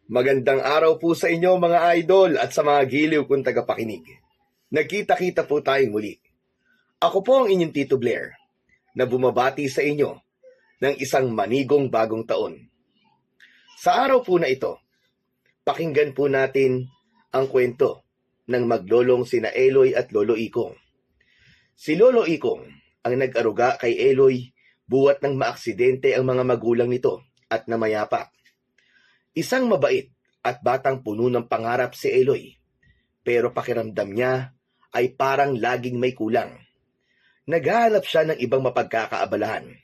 Magandang araw po sa inyo mga idol at sa mga giliw kong tagapakinig. Nagkita-kita po tayong muli. Ako po ang inyong Tito Blair na bumabati sa inyo ng isang manigong bagong taon. Sa araw po na ito, pakinggan po natin ang kwento ng maglolong sina Eloy at Lolo Ikong. Si Lolo Ikong ang nag-aruga kay Eloy buwat ng maaksidente ang mga magulang nito at namayapa. Isang mabait at batang puno ng pangarap si Eloy, pero pakiramdam niya ay parang laging may kulang. Naghahanap siya ng ibang mapagkakaabalahan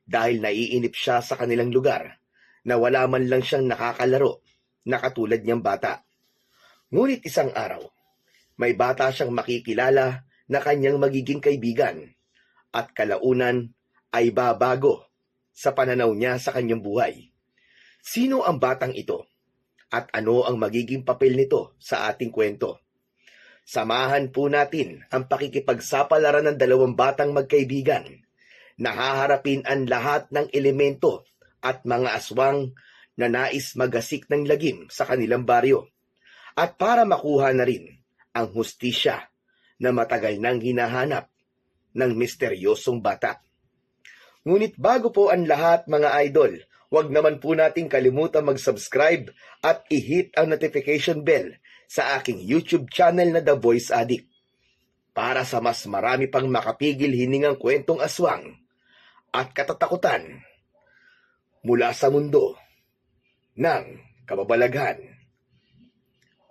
dahil naiinip siya sa kanilang lugar na wala man lang siyang nakakalaro na katulad niyang bata. Ngunit isang araw, may bata siyang makikilala na kanyang magiging kaibigan at kalaunan ay babago sa pananaw niya sa kanyang buhay. Sino ang batang ito? At ano ang magiging papel nito sa ating kwento? Samahan po natin ang pakikipagsapalaran ng dalawang batang magkaibigan na haharapin ang lahat ng elemento at mga aswang na nais magasik ng lagim sa kanilang baryo at para makuha na rin ang hustisya na matagal nang hinahanap ng misteryosong bata. Ngunit bago po ang lahat mga idol, huwag naman po nating kalimutan mag-subscribe at i-hit ang notification bell sa aking YouTube channel na The Voice Addict para sa mas marami pang makapigil hiningang kwentong aswang at katatakutan mula sa mundo ng kababalaghan.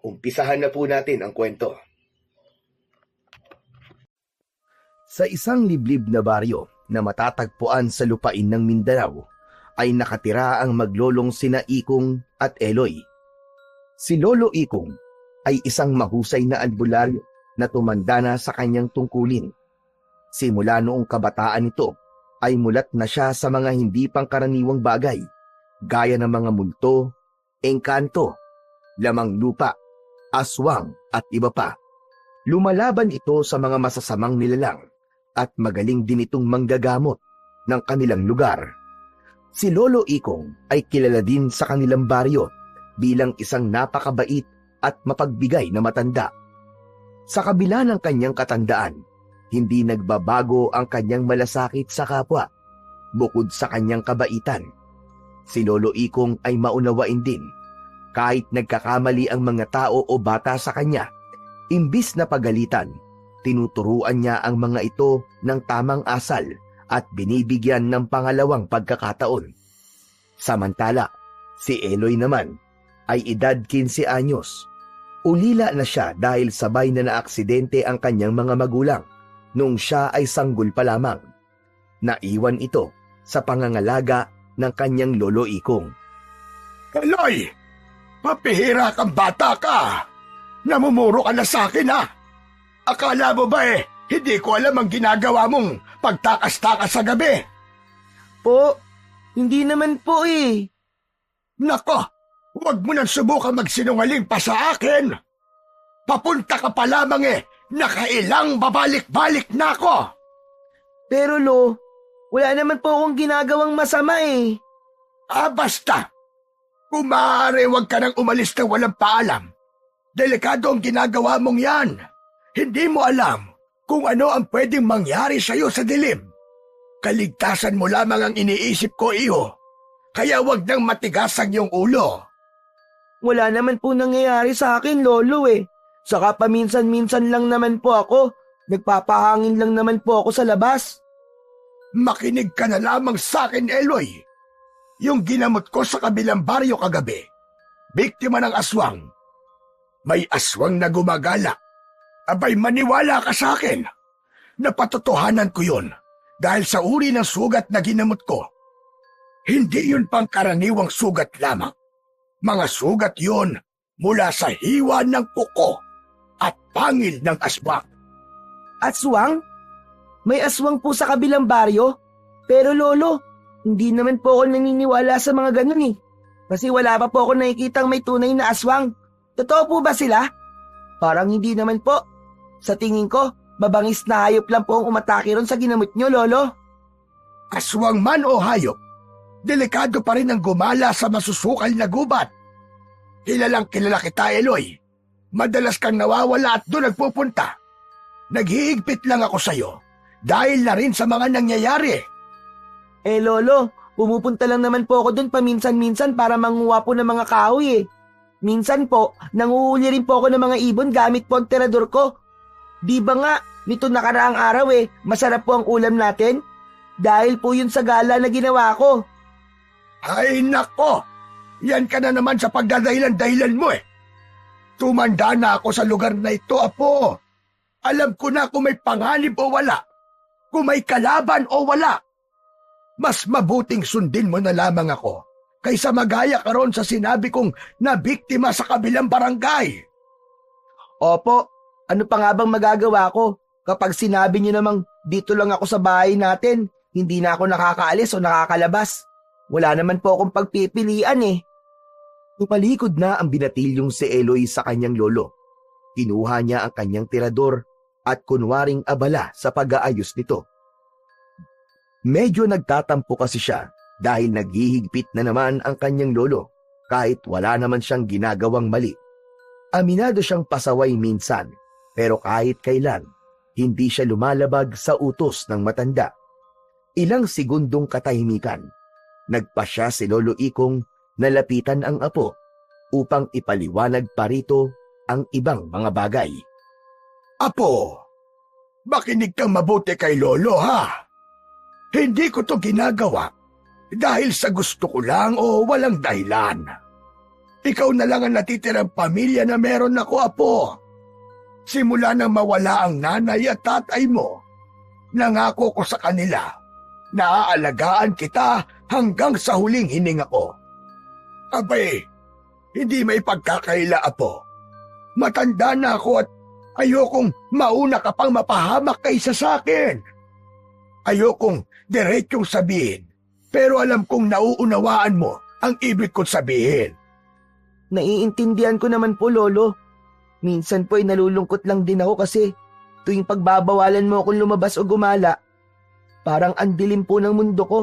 Umpisahan na po natin ang kwento. Sa isang liblib na baryo na matatagpuan sa lupain ng Mindanao, ay nakatira ang maglolong sina Ikong at Eloy. Si Lolo Ikong ay isang mahusay na albularyo na tumanda na sa kanyang tungkulin. Simula noong kabataan nito ay mulat na siya sa mga hindi pangkaraniwang bagay, gaya ng mga multo, engkanto, lamang lupa, aswang at iba pa. Lumalaban ito sa mga masasamang nilalang at magaling din itong manggagamot ng kanilang lugar. Si Lolo Ikong ay kilala din sa kanilang baryo bilang isang napakabait at mapagbigay na matanda. Sa kabila ng kanyang katandaan, hindi nagbabago ang kanyang malasakit sa kapwa. Bukod sa kanyang kabaitan, si Lolo Ikong ay maunawain din. Kahit nagkakamali ang mga tao o bata sa kanya, imbis na pagalitan, tinuturuan niya ang mga ito ng tamang asal at binibigyan ng pangalawang pagkakataon. Samantala, si Eloy naman ay edad 15 anyos. Ulila na siya dahil sabay na naaksidente ang kanyang mga magulang noong siya ay sanggol pa lamang. Naiwan ito sa pangangalaga ng kanyang Lolo Ikong. Eloy! Papihira kang bata ka! Namumuro ka na sa akin ha! Akala mo ba hindi ko alam ang ginagawa mong pagtakas-takas sa gabi? Po, hindi naman po Nako, huwag mo nang subukan magsinungaling pa sa akin. Papunta ka pa lamang nakailang babalik-balik na ako. Pero Lo, wala naman po akong ginagawang masama Basta. Kung maaari huwag ka nang umalis na walang paalam. Delikado ang ginagawa mong yan. Hindi mo alam kung ano ang pwedeng mangyari sa iyo sa dilim. Kaligtasan mo lamang ang iniisip ko, iho. Kaya wag nang matigas ang iyong ulo. Wala naman po nangyayari sa akin, Lolo Saka paminsan-minsan lang naman po ako. Nagpapahangin lang naman po ako sa labas. Makinig ka na lamang sa akin, Eloy. Yung ginamot ko sa kabilang baryo kagabi, biktima ng aswang. May aswang na gumagala. Abay, maniwala ka sa akin. Napatotohanan ko yun dahil sa uri ng sugat na ginamot ko. Hindi yun pangkaraniwang sugat lamang. Mga sugat yun mula sa hiwa ng kuko at pangil ng aswang. Aswang? May aswang po sa kabilang baryo? Pero Lolo, hindi naman po ako naniniwala sa mga ganun Kasi wala pa po ako nakikitang may tunay na aswang. Totoo po ba sila? Parang hindi naman po. Sa tingin ko, mabangis na hayop lang po ang umatake ron sa ginamot nyo, Lolo. Aswang man o hayop, delikado pa rin ang gumala sa masusukal na gubat. Kilalang kilala kita, Eloy. Madalas kang nawawala at doon nagpupunta. Naghihigpit lang ako sa'yo dahil na rin sa mga nangyayari. Lolo, pumupunta lang naman po ako dun paminsan-minsan para manguha po ng mga kahoy eh. Minsan po, nanguhuli rin po ako ng mga ibon gamit po ang tirador ko. Di ba nga, nito nakaraang araw masarap po ang ulam natin? Dahil po yun sa gala na ginawa ko. Ay nako! Yan ka na naman sa pagdadahilan-dahilan mo eh. Tumanda na ako sa lugar na ito, Apo. Alam ko na kung may panganib o wala. Kung may kalaban o wala. Mas mabuting sundin mo na lamang ako kaysa magaya ka ron sa sinabi kong nabiktima sa kabilang barangay. Opo, ano pa nga bang magagawa ko? Kapag sinabi niyo namang dito lang ako sa bahay natin, hindi na ako nakakaalis o nakakalabas. Wala naman po akong pagpipilian eh. Tumalikod na ang binatilyong si Eloy sa kanyang lolo. Kinuha niya ang kanyang tirador at kunwaring abala sa pag-aayos nito. Medyo nagtatampo kasi siya dahil naghihigpit na naman ang kanyang lolo kahit wala naman siyang ginagawang mali. Aminado siyang pasaway minsan pero kahit kailan hindi siya lumalabag sa utos ng matanda. Ilang segundong katahimikan, nagpasya si Lolo Ikong na lapitan ang apo upang ipaliwanag pa rito ang ibang mga bagay. Apo, makinig kang mabuti kay Lolo ha. Hindi ko to ginagawa dahil sa gusto ko lang o walang dahilan. Ikaw na lang ang natitirang pamilya na meron ako, Apo. Simula nang mawala ang nanay at tatay mo, nangako ko sa kanila na aalagaan kita hanggang sa huling hininga ko. Abay, hindi may pagkakaila, Apo. Matanda na ako at ayokong mauna ka pang mapahamak kaysa sa akin. Ayokong diretsong sabihin, pero alam kong nauunawaan mo ang ibig kong sabihin. Naiintindihan ko naman po, Lolo. Minsan po nalulungkot lang din ako kasi tuwing pagbabawalan mo akong lumabas o gumala, parang ang dilim po ng mundo ko.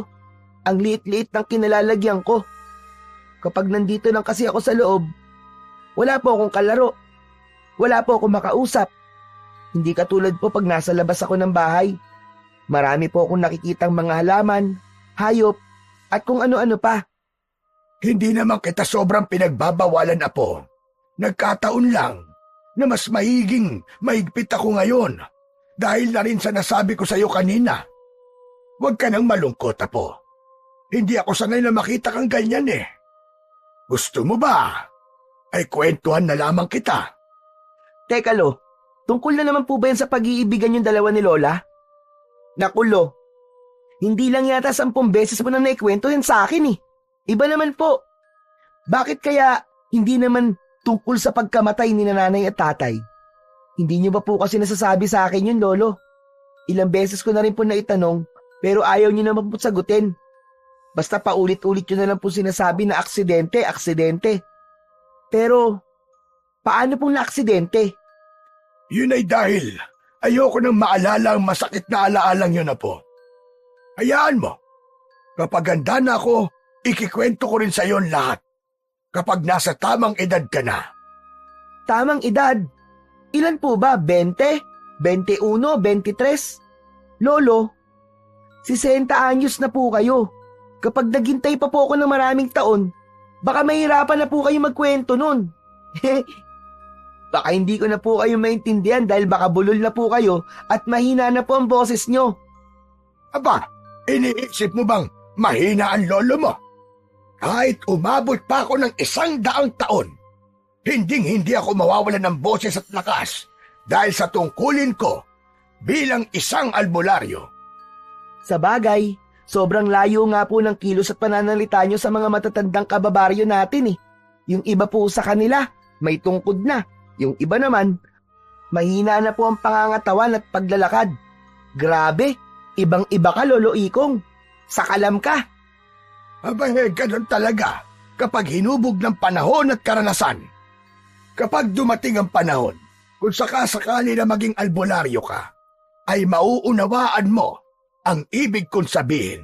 Ang liit-liit ng kinalalagyan ko. Kapag nandito lang kasi ako sa loob, wala po akong kalaro. Wala po akong makausap. Hindi katulad po pag nasa labas ako ng bahay. Marami po akong nakikitang mga halaman, hayop, at kung ano-ano pa. Hindi naman kita sobrang pinagbabawalan, Apo. Nagkataon lang na mas mahigpit ako ngayon dahil na rin sa nasabi ko sa iyo kanina. Huwag ka nang malungkot, Apo. Hindi ako sanay na makita kang ganyan eh. Gusto mo ba? Ay kwentuhan na lamang kita. Teka, Lo, tungkol na naman po ba yan sa pag-iibigan yung dalawa ni Lola? Naku, Lo, hindi lang yata 10 beses mo na naikwento yan sa akin eh. Iba naman po. Bakit kaya hindi naman tungkol sa pagkamatay ni nanay at tatay? Hindi niyo ba po kasi nasasabi sa akin yun, Lolo? Ilang beses ko na rin po naitanong pero ayaw niyo naman po sagutin. Basta paulit-ulit yun na lang po sinasabi na aksidente. Pero, paano pong na-aksidente? Yun ay dahil ayoko nang maalala ang masakit na alaalang yun, Apo. Hayaan mo. Kapag handa na ako, ikikwento ko rin sa iyo lahat. Kapag nasa tamang edad ka na. Tamang edad? Ilan po ba? 20? 21? 23? Lolo, 60 anyos na po kayo. Kapag naghintay pa po ako ng maraming taon, baka mahirapan na po kayo magkwento nun. Baka hindi ko na po kayo maintindihan dahil baka bulol na po kayo at mahina na po ang boses nyo. Aba, iniisip mo bang mahina ang lolo mo? Kahit umabot pa ako ng 100 taon, hindi ako mawawalan ng boses at lakas dahil sa tungkulin ko bilang isang albularyo. Sa bagay, sobrang layo nga po ng kilos at pananalita nyo sa mga matatandang kababaryo natin eh. Yung iba po sa kanila, may tungkod na. Yung iba naman, mahina na po ang pangangatawan at paglalakad. Grabe, ibang-iba ka, Lolo Ikong. Sakalam ka. Aba, ganun talaga kapag hinubog ng panahon at karanasan. Kapag dumating ang panahon, kung sakasakali na maging albularyo ka, ay mauunawaan mo ang ibig kong sabihin.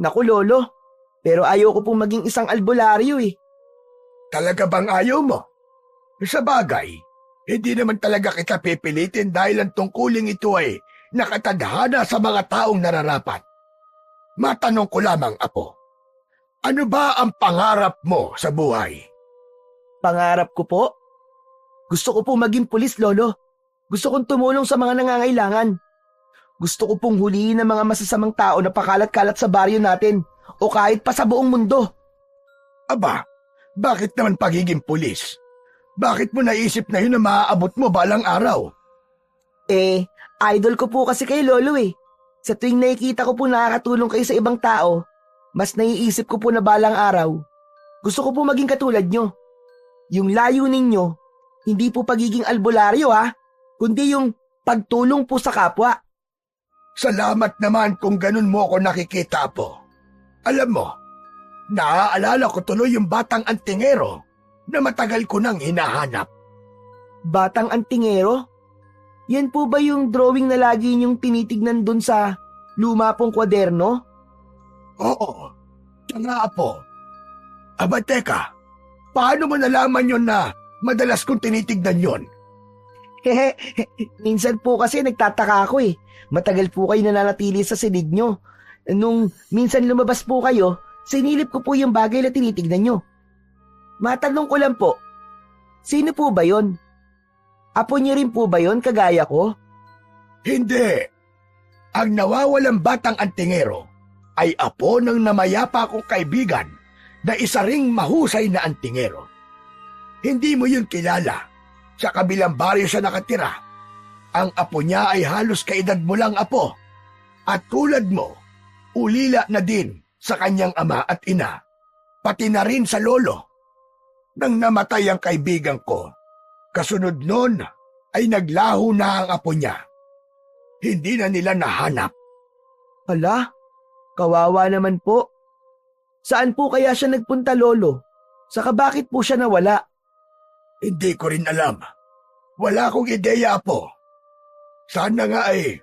Naku, Lolo, pero ayoko pong maging isang albularyo eh. Talaga bang ayaw mo? Sa bagay, hindi naman talaga kita pipilitin dahil ang tungkuling ito ay nakatadhana sa mga taong nararapat. Matanong ko lamang, Apo, ano ba ang pangarap mo sa buhay? Pangarap ko po? Gusto ko po maging pulis, Lolo. Gusto kong tumulong sa mga nangangailangan. Gusto ko pong huliin ang mga masasamang tao na pakalat-kalat sa baryo natin o kahit pa sa buong mundo. Aba, bakit naman pagiging pulis? Bakit mo naisip na yun na maaabot mo balang araw? Idol ko po kasi kay Lolo eh. Sa tuwing nakikita ko po nakakatulong kayo sa ibang tao, mas naiisip ko po na balang araw. Gusto ko po maging katulad nyo. Yung layunin nyo, hindi po pagiging albularyo kundi yung pagtulong po sa kapwa. Salamat naman kung ganun mo ako nakikita, Apo. Alam mo, naaalala ko tuloy yung batang antingero na matagal ko nang hinahanap. Batang antingero? Yan po ba yung drawing na lagi niyong tinitignan dun sa luma pong kwaderno? Oo, siya nga, Apo. Aba teka, paano mo nalaman yun na madalas kong tinitignan yun? Minsan po kasi nagtataka ako eh. Matagal po kayo nananatili sa silid nyo. Nung minsan lumabas po kayo, sinilip ko po yung bagay na tinitignan nyo. Matanong ko lang po, sino po ba yon? Apo niyo rin po ba yon kagaya ko? Hindi. Ang nawawalang batang antingero ay apo ng namayapa kong kaibigan na isa ring mahusay na antingero. Hindi mo yun kilala. Sa kabilang baryo siya nakatira. Ang apo niya ay halos kaedad mo lang, Apo. At tulad mo, ulila na din sa kanyang ama at ina, pati na rin sa lolo. Nang namatay ang kaibigan ko, kasunod nun ay naglaho na ang apo niya. Hindi na nila nahanap. Hala, kawawa naman po. Saan po kaya siya nagpunta, Lolo? Saka bakit po siya nawala? Hindi ko rin alam. Wala akong ideya, Apo. Sana nga ay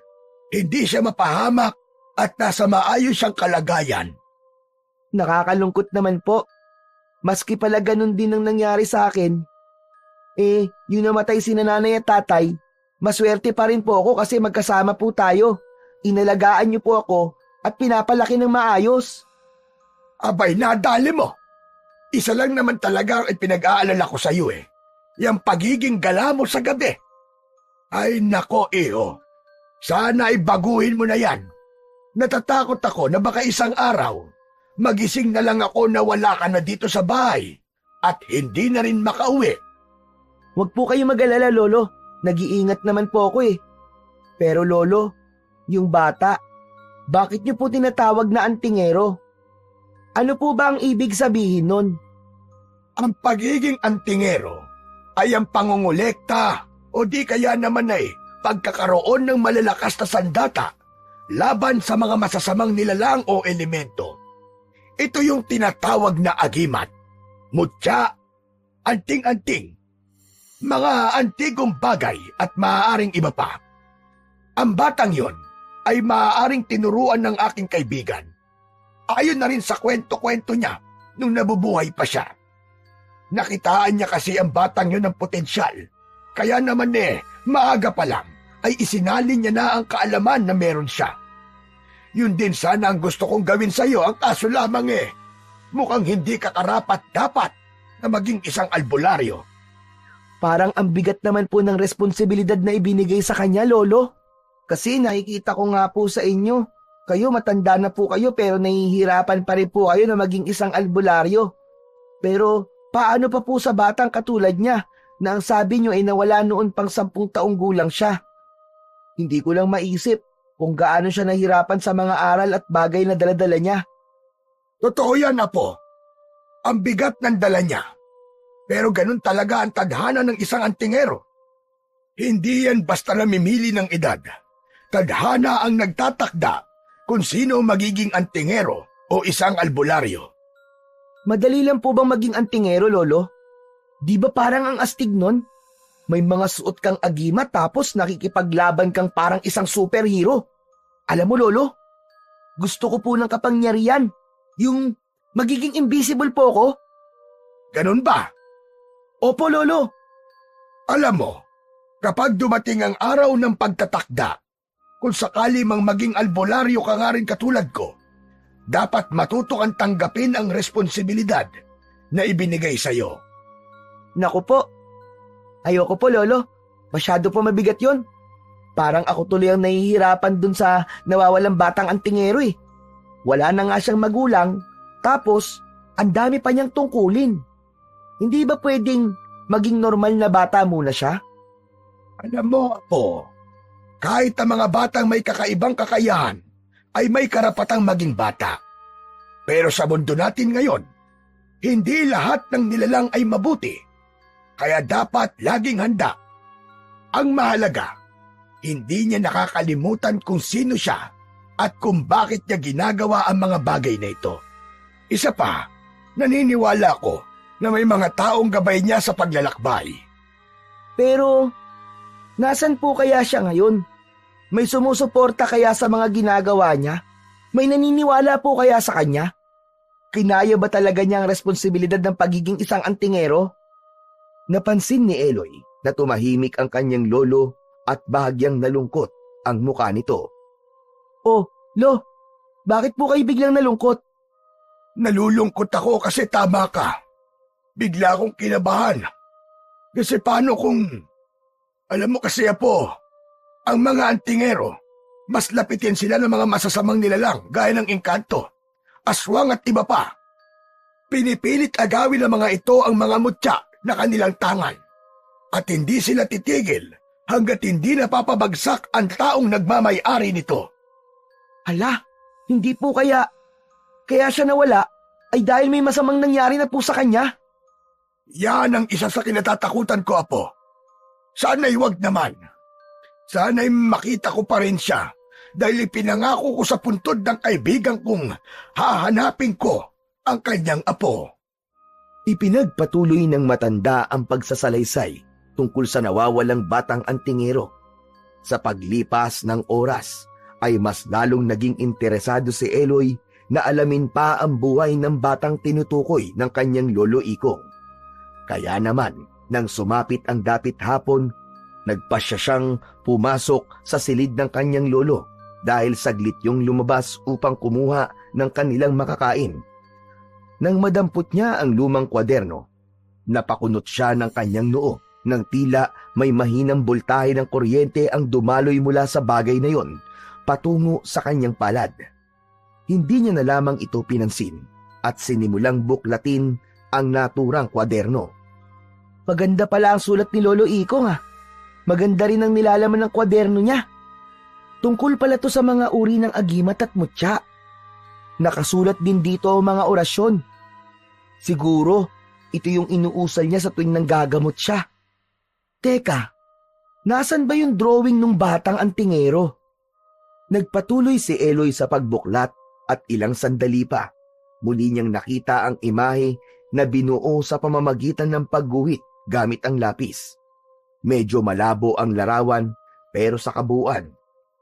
hindi siya mapahamak at nasa maayos siyang kalagayan. Nakakalungkot naman po. Maski pala ganun din ang nangyari sa akin. Yung namatay si nanay at tatay, maswerte pa rin po ako kasi magkasama po tayo. Inalagaan niyo po ako at pinapalaki ng maayos. Abay, nadali mo. Isa lang naman talaga ang pinag-aalala ko sa iyo Yang pagiging gala mo sa gabi. Ay nako, iho. Sana ay baguhin mo na yan. Natatakot ako na baka isang araw, magising na lang ako na wala ka na dito sa bahay at hindi na rin makauwi. Huwag po kayo mag-alala, Lolo. Nag-iingat naman po ako Pero Lolo, yung bata, bakit niyo po tinatawag na antingero? Ano po ba ang ibig sabihin nun? Ang pagiging antingero ay ang pangungulekta o di kaya naman ay pagkakaroon ng malalakas na sandata laban sa mga masasamang nilalang o elemento. Ito yung tinatawag na agimat, mutya, anting-anting, mga antigong bagay at maaaring iba pa. Ang batang yon ay maaaring tinuruan ng aking kaibigan. Ayon na rin sa kwento-kwento niya nung nabubuhay pa siya. Nakitaan niya kasi ang batang yon ng potensyal. Kaya naman maaga pa lang ay isinalin niya na ang kaalaman na meron siya. Yun din sana ang gusto kong gawin sa iyo, ang kaso lamang mukhang hindi ka karapat-dapat na maging isang albularyo. Parang ang bigat naman po ng responsibilidad na ibinigay sa kanya, Lolo. Kasi nakikita ko nga po sa inyo, kayo matanda na po kayo pero nahihirapan pa rin po kayo na maging isang albularyo. Pero paano pa po sa batang katulad niya na ang sabi niyo ay nawala noon pang 10 taong gulang siya? Hindi ko lang maisip kung gaano siya nahirapan sa mga aral at bagay na daladala niya. Totoo yan, Apo. Ang bigat ng dala niya. Pero ganun talaga ang tadhana ng isang antingero. Hindi yan basta namimili ng edad. Tadhana ang nagtatakda kung sino magiging antingero o isang albularyo. Madali lang po bang maging antingero, Lolo? Di ba parang ang astig nun? May mga suot kang agima tapos nakikipaglaban kang parang isang superhero. Alam mo, Lolo, gusto ko po ng kapangyarihan. Yung magiging invisible po ko. Ganun ba? Opo, Lolo. Alam mo, kapag dumating ang araw ng pagtatakda, kung sakali mang maging albularyo ka nga rin katulad ko, dapat matuto kang tanggapin ang responsibilidad na ibinigay sa'yo. Naku po. Ayoko po, Lolo. Masyado po mabigat yon. Parang ako tuloy ang nahihirapan dun sa nawawalang batang antingero eh. Wala na nga siyang magulang, tapos ang dami pa niyang tungkulin. Hindi ba pwedeng maging normal na bata muna siya? Alam mo, Apo, kahit ang mga batang may kakaibang kakayahan ay may karapatang maging bata. Pero sa mundo natin ngayon, hindi lahat ng nilalang ay mabuti. Kaya dapat laging handa. Ang mahalaga, hindi niya nakakalimutan kung sino siya at kung bakit niya ginagawa ang mga bagay na ito. Isa pa, naniniwala ko na may mga taong gabay niya sa paglalakbay. Pero, nasan po kaya siya ngayon? May sumusuporta kaya sa mga ginagawa niya? May naniniwala po kaya sa kanya? Kinaya ba talaga niya ang responsibilidad ng pagiging isang antingero? Napansin ni Eloy na tumahimik ang kanyang lolo at bahagyang nalungkot ang mukha nito. Oh, Lo, bakit po kayo biglang nalungkot? Nalulungkot ako kasi tama ka. Bigla akong kinabahan. Kasi paano kung... Alam mo kasi, Apo, ang mga antingero, mas lapitin sila ng mga masasamang nilalang gaya ng engkanto, aswang at iba pa. Pinipilit agawin ng mga ito ang mga mutya na kanilang tangan. At hindi sila titigil hanggat hindi napapabagsak ang taong nagmamay-ari nito. Hala, hindi po kaya siya nawala ay dahil may masamang nangyari na po sa kanya? Yan ang isa sa kinatatakutan ko, Apo. Sana'y wag naman. Sana'y makita ko pa rin siya dahil ipinangako ko sa puntod ng kaibigan kong hahanapin ko ang kanyang apo. Ipinagpatuloy ng matanda ang pagsasalaysay tungkol sa nawawalang batang antingero. Sa paglipas ng oras ay mas lalong naging interesado si Eloy na alamin pa ang buhay ng batang tinutukoy ng kanyang lolo Ikong. Kaya naman, nang sumapit ang dapit hapon, nagpasya siyang pumasok sa silid ng kanyang lolo dahil saglit yung lumabas upang kumuha ng kanilang makakain. Nang madampot niya ang lumang kwaderno, napakunot siya ng kanyang noo nang tila may mahinang boltahe ng kuryente ang dumaloy mula sa bagay na yon patungo sa kanyang palad. Hindi niya na lamang ito pinansin at sinimulang buklatin ang naturang kwaderno. Maganda pala ang sulat ni Lolo Ikong ha. Maganda rin ang nilalaman ng kwaderno niya. Tungkol pala to sa mga uri ng agimat at mutya. Nakasulat din dito ang mga orasyon. Siguro, ito yung inuusal niya sa tuwing nanggagamot siya. Teka, nasan ba yung drawing nung batang antingero? Nagpatuloy si Eloy sa pagbuklat at ilang sandali pa. Muli niyang nakita ang imahe na binuo sa pamamagitan ng pagguhit gamit ang lapis. Medyo malabo ang larawan pero sa kabuuan,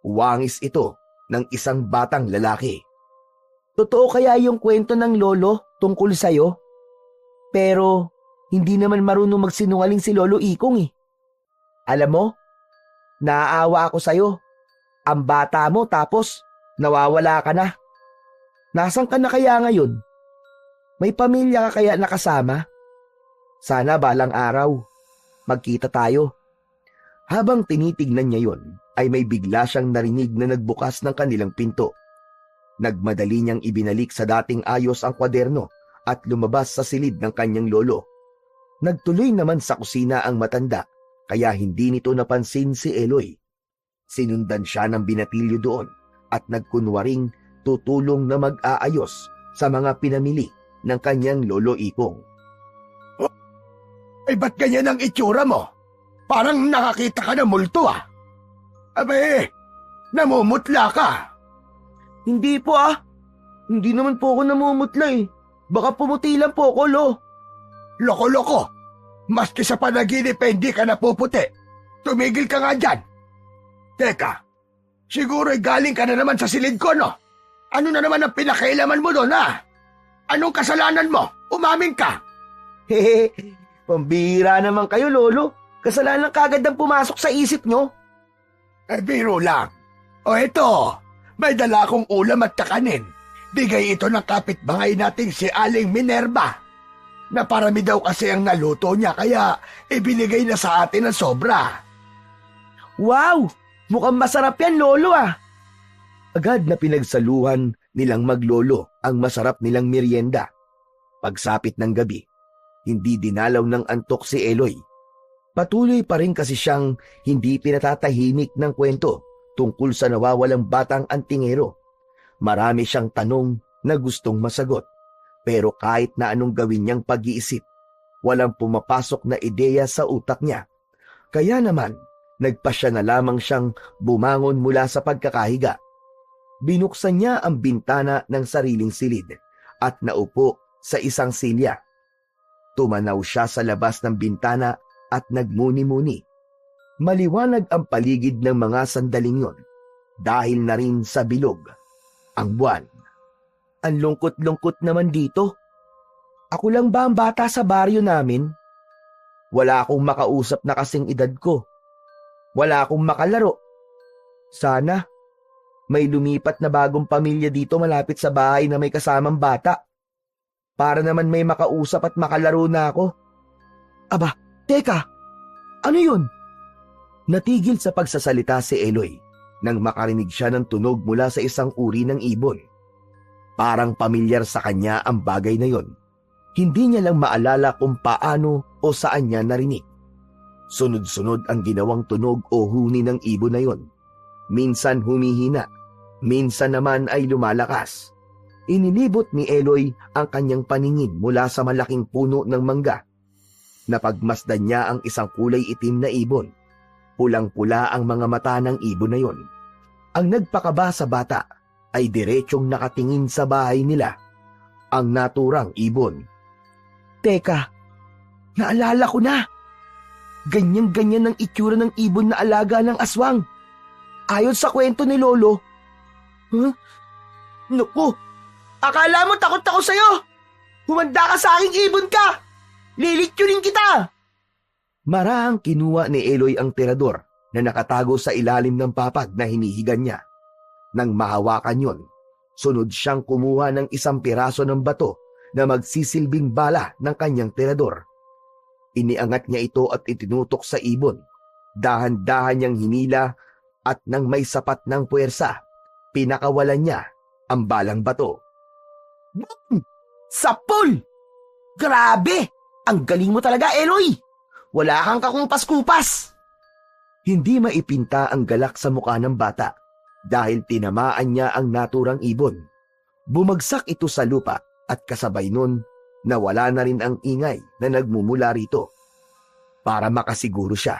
wangis ito ng isang batang lalaki. Totoo kaya yung kwento ng lolo tungkol sa'yo? Pero hindi naman marunong magsinungaling si Lolo Ikong eh. Alam mo, naaawa ako sa'yo. Ang bata mo tapos nawawala ka na. Nasaan ka na kaya ngayon? May pamilya ka kaya nakasama? Sana balang araw, magkita tayo. Habang tinitignan niya yon, ay may bigla siyang narinig na nagbukas ng kanilang pinto. Nagmadali niyang ibinalik sa dating ayos ang kwaderno at lumabas sa silid ng kanyang lolo. Nagtuloy naman sa kusina ang matanda, kaya hindi nito napansin si Eloy. Sinundan siya ng binatilyo doon at nagkunwaring tutulong na mag-aayos sa mga pinamili ng kanyang lolo Ikong. Ay ba't ganyan ang itsura mo? Parang nakakita ka ng multo ah. Abe, namumutla ka. Hindi po ah. Hindi naman po ako namumutla eh. Baka pumuti lang po ako, Lo. Loko-loko. Maski sa panaginip hindi ka napuputi. Tumigil ka nga dyan. Teka, siguro galing ka na naman sa silid ko, no? Ano na naman ang pinakailaman mo doon, ha? Anong kasalanan mo? Umamin ka. Hehe, Pambihira naman kayo, Lolo. Kasalanan kagad ang pumasok sa isip nyo. Biro lang. O ito, may dala akong ulam at kakanin. Bigay ito ng kapitbahay nating si Aling Minerva. Naparami daw kasi ang naluto niya kaya ibinigay na sa atin ng sobra. Wow! Mukhang masarap yan, Lolo ah! Agad na pinagsaluhan nilang maglolo ang masarap nilang merienda. Pagsapit ng gabi, hindi dinalaw ng antok si Eloy. Patuloy pa rin kasi siyang hindi pinatatahimik ng kwento tungkol sa nawawalang batang antingero. Marami siyang tanong na gustong masagot. Pero kahit na anong gawin niyang pag-iisip, walang pumapasok na ideya sa utak niya. Kaya naman, nagpasya na lamang siyang bumangon mula sa pagkakahiga. Binuksan niya ang bintana ng sariling silid at naupo sa isang silya. Tumanaw siya sa labas ng bintana at nagmuni-muni. Maliwanag ang paligid ng mga sandaling yon dahil na rin sa bilog ang buwan. Ang lungkot-lungkot naman dito. Ako lang ba ang bata sa baryo namin? Wala akong makausap na kasing edad ko. Wala akong makalaro. Sana may lumipat na bagong pamilya dito malapit sa bahay na may kasamang bata. Para naman may makausap at makalaro na ako. Aba, teka, ano yun? Natigil sa pagsasalita si Eloy nang makarinig siya ng tunog mula sa isang uri ng ibon. Parang pamilyar sa kanya ang bagay na yon. Hindi niya lang maalala kung paano o saan niya narinig. Sunod-sunod ang ginawang tunog o huni ng ibon na yon. Minsan humihina, minsan naman ay lumalakas. Inilibot ni Eloy ang kanyang paningin mula sa malaking puno ng mangga. Napagmasdan niya ang isang kulay itim na ibon. Pulang-pula ang mga mata ng ibon na yon. Ang nagpakaba sa bata ay diretsyong nakatingin sa bahay nila, ang naturang ibon. Teka, naalala ko na. Ganyan-ganyan ang itsura ng ibon na alaga ng aswang. Ayon sa kwento ni Lolo. Huh? Naku, akala mo takot ako sa'yo. Humanda ka sa aking ibon ka. Lilitsunin kita. Marahang kinuha ni Eloy ang tirador na nakatago sa ilalim ng papag na hinihigan niya. Nang mahawakan yon, sunod siyang kumuha ng isang piraso ng bato na magsisilbing bala ng kanyang tirador. Iniangat niya ito at itinutok sa ibon. Dahan-dahan niyang hinila at nang may sapat ng puwersa, pinakawalan niya ang balang bato. Boom! Sapul! Grabe! Ang galing mo talaga, Eloy! Wala kang kakumpas-kupas! Hindi maipinta ang galak sa mukha ng bata dahil tinamaan niya ang naturang ibon. Bumagsak ito sa lupa at kasabay nun, nawala na rin ang ingay na nagmumula rito. Para makasiguro siya,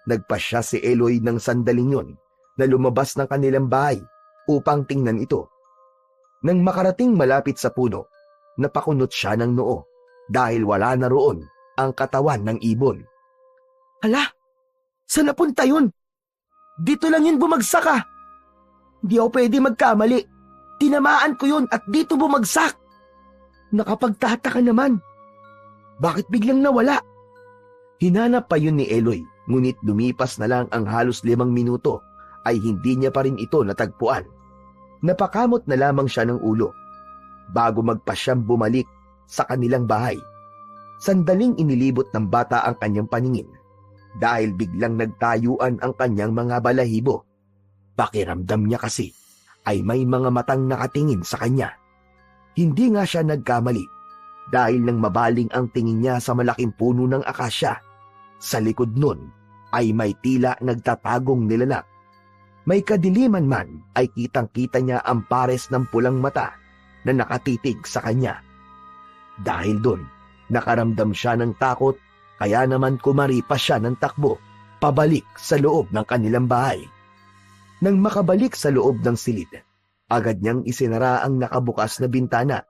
nagpasya si Eloy ng sandaling yon na lumabas ng kanilang bahay upang tingnan ito. Nang makarating malapit sa puno, napakunot siya ng noo dahil wala na roon ang katawan ng ibon. Hala, saan napunta yun? Dito lang yun bumagsak ah. Di ako pwede magkamali. Tinamaan ko yun at dito bumagsak. Nakapagtataka naman. Bakit biglang nawala? Hinanap pa yun ni Eloy, ngunit lumipas na lang ang halos 5 minuto ay hindi niya pa rin ito natagpuan. Napakamot na lamang siya ng ulo bago magpasyang bumalik sa kanilang bahay. Sandaling inilibot ng bata ang kanyang paningin dahil biglang nagtayuan ang kanyang mga balahibo. Pakiramdam niya kasi ay may mga matang nakatingin sa kanya. Hindi nga siya nagkamali dahil nang mabaling ang tingin niya sa malaking puno ng akasya. Sa likod nun ay may tila nagtatagong nilalang. May kadiliman man ay kitang-kita niya ang pares ng pulang mata na nakatitig sa kanya. Dahil doon, nakaramdam siya ng takot kaya naman kumaripas siya ng takbo pabalik sa loob ng kanilang bahay. Nang makabalik sa loob ng silid, agad niyang isinara ang nakabukas na bintana.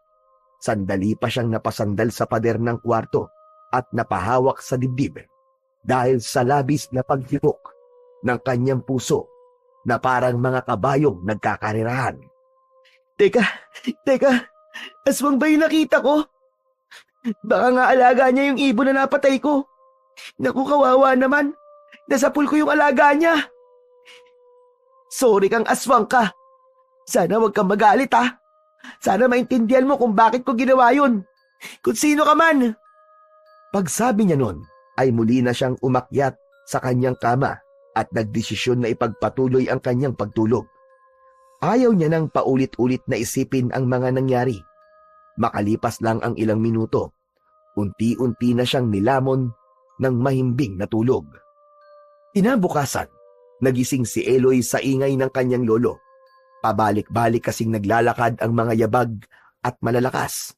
Sandali pa siyang napasandal sa pader ng kwarto at napahawak sa dibdib dahil sa labis na pagtipok ng kanyang puso na parang mga kabayong nagkakarirahan. Teka, aswang ba yung nakita ko? Baka nga alaga niya yung ibon na napatay ko. Naku, kawawa naman. Nasapul ko yung alaga niya. Sorry kang aswang ka. Sana wag kang magalit ha. Sana maintindihan mo kung bakit ko ginawa yun. Kung sino ka man. Pagsabi niya nun, ay muli na siyang umakyat sa kanyang kama at nagdesisyon na ipagpatuloy ang kanyang pagtulog. Ayaw niya nang paulit-ulit na isipin ang mga nangyari. Makalipas lang ang ilang minuto, unti-unti na siyang nilamon ng mahimbing na tulog. Kinabukasan, nagising si Eloy sa ingay ng kanyang lolo. Pabalik-balik kasing naglalakad ang mga yabag at malalakas.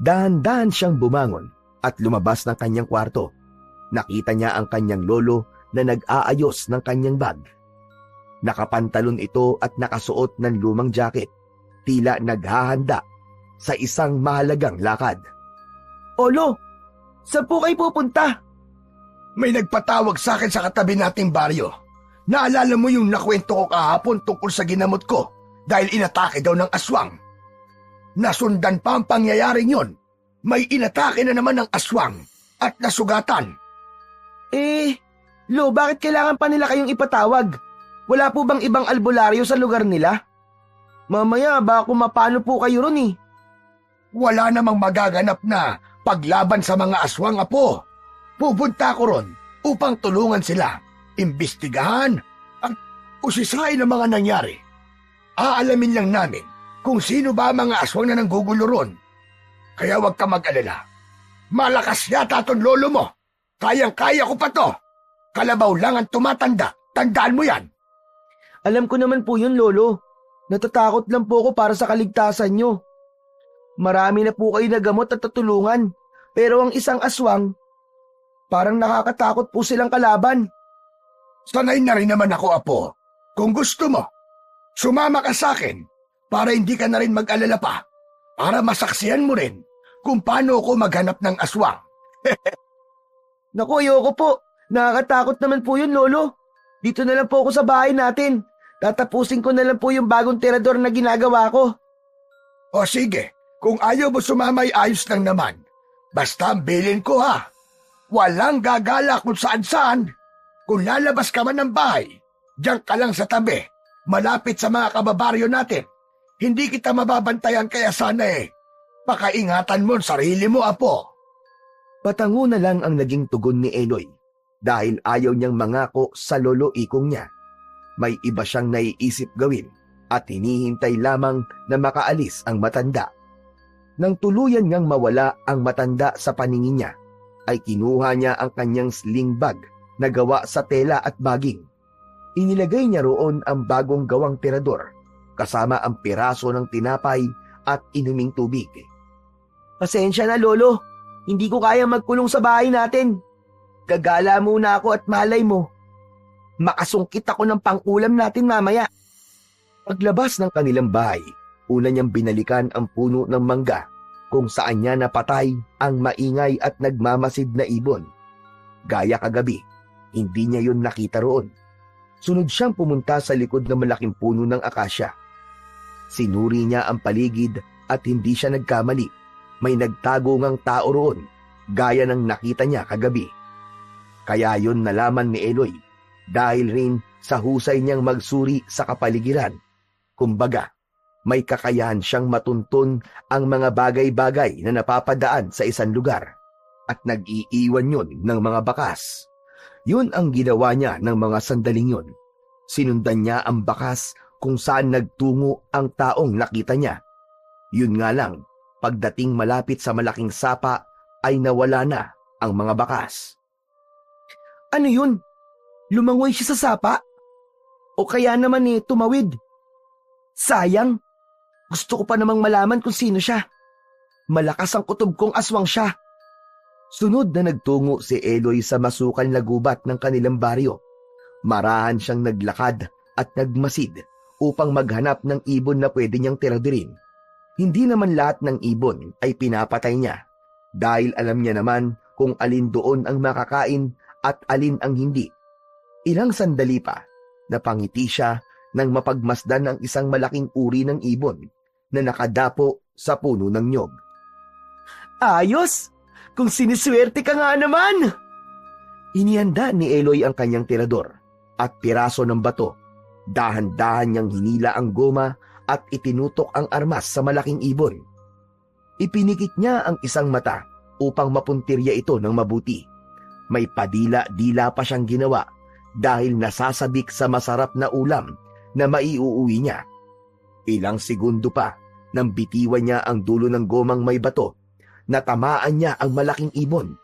Dahan-dahan siyang bumangon at lumabas ng kanyang kwarto. Nakita niya ang kanyang lolo na nag-aayos ng kanyang bag. Nakapantalon ito at nakasuot ng lumang jacket. Tila naghahanda sa isang mahalagang lakad. Olo, saan po kayo pupunta? May nagpatawag sa akin sa katabi nating baryo. Naalala mo yung nakwento ko kahapon tungkol sa ginamot ko dahil inatake daw ng aswang. Nasundan pa ang pangyayaring yon. May inatake na naman ng aswang at nasugatan. Lo, bakit kailangan pa nila kayong ipatawag? Wala po bang ibang albularyo sa lugar nila? Mamaya, baka mapano po kayo ron eh. Wala namang magaganap na paglaban sa mga aswang, apo. Pupunta ko ron upang tulungan sila, imbestigahan at usisain ang mga nangyari. Aalamin lang namin kung sino ba ang mga aswang na nanggugulo ron. Kaya huwag ka mag-alala. Malakas yata ton lolo mo. Kayang-kaya ko pa to. Kalabaw lang ang tumatanda. Tandaan mo yan. Alam ko naman po yun, Lolo. Natatakot lang po ako para sa kaligtasan nyo. Marami na po kayo na gamot at tutulungan. Pero ang isang aswang, parang nakakatakot po silang kalaban. Sanay na rin naman ako, apo. Kung gusto mo, sumama ka sa akin para hindi ka na rin mag-alala pa. Para masaksihan mo rin kung paano ako maghanap ng aswang. Naku, ayoko po. Nakakatakot naman po yun, Lolo. Dito na lang po ako sa bahay natin. Tatapusin ko na lang po yung bagong tirador na ginagawa ko. O sige, kung ayaw mo sumama ay ayos lang naman. Basta ang bilin ko ha. Walang gagala kung saan-saan. Kung lalabas ka man ng bahay, diyan ka lang sa tabi, malapit sa mga kababaryo natin. Hindi kita mababantayan kaya sana pakaingatan mo ang sarili mo, apo. Patango na lang ang naging tugon ni Eloy dahil ayaw niyang mangako sa lolo ikong niya. May iba siyang naiisip gawin at hinihintay lamang na makaalis ang matanda. Nang tuluyan niyang mawala ang matanda sa paningin niya, ay kinuha niya ang kanyang sling bag na gawa sa tela at baging. Inilagay niya roon ang bagong gawang tirador kasama ang piraso ng tinapay at inuming tubig. Pasensya na, Lolo. Hindi ko kaya magkulong sa bahay natin. Gagala muna ako at malay mo, makasungkit ako ng pang-ulam natin mamaya. Paglabas ng kanilang bahay, una niyang binalikan ang puno ng mangga kung saan niya napatay ang maingay at nagmamasid na ibon. Gaya kagabi, hindi niya yun nakita roon. Sunod siyang pumunta sa likod ng malaking puno ng akasya. Sinuri niya ang paligid at hindi siya nagkamali. May nagtago ngang tao roon, gaya ng nakita niya kagabi. Kaya yun nalaman ni Eloy dahil rin sa husay niyang magsuri sa kapaligiran. Kumbaga, may kakayahan siyang matuntun ang mga bagay-bagay na napapadaan sa isang lugar at nag-iiwan yun ng mga bakas. Yun ang ginawa niya ng mga sandaling yun. Sinundan niya ang bakas kung saan nagtungo ang taong nakita niya. Yun nga lang, pagdating malapit sa malaking sapa ay nawala na ang mga bakas. Ano yun? Lumangoy siya sa sapa? O kaya naman tumawid? Sayang, gusto ko pa namang malaman kung sino siya. Malakas ang kutob kong aswang siya. Sunod na nagtungo si Eloy sa masukal na gubat ng kanilang baryo. Marahan siyang naglakad at nagmasid upang maghanap ng ibon na pwede niyang tiradurin. Hindi naman lahat ng ibon ay pinapatay niya dahil alam niya naman kung alin doon ang makakain at alin ang hindi. Ilang sandali pa, napangiti siya nang mapagmasdan ang isang malaking uri ng ibon na nakadapo sa puno ng nyog. Ayos! Kung siniswerte ka nga naman! Inihanda ni Eloy ang kanyang tirador at piraso ng bato. Dahan-dahan niyang hinila ang goma at itinutok ang armas sa malaking ibon. Ipinikit niya ang isang mata upang mapuntirya ito ng mabuti. May padila-dila pa siyang ginawa dahil nasasabik sa masarap na ulam na maiuuwi niya. Ilang segundo pa nang bitiwan niya ang dulo ng gomang may bato, natamaan niya ang malaking ibon.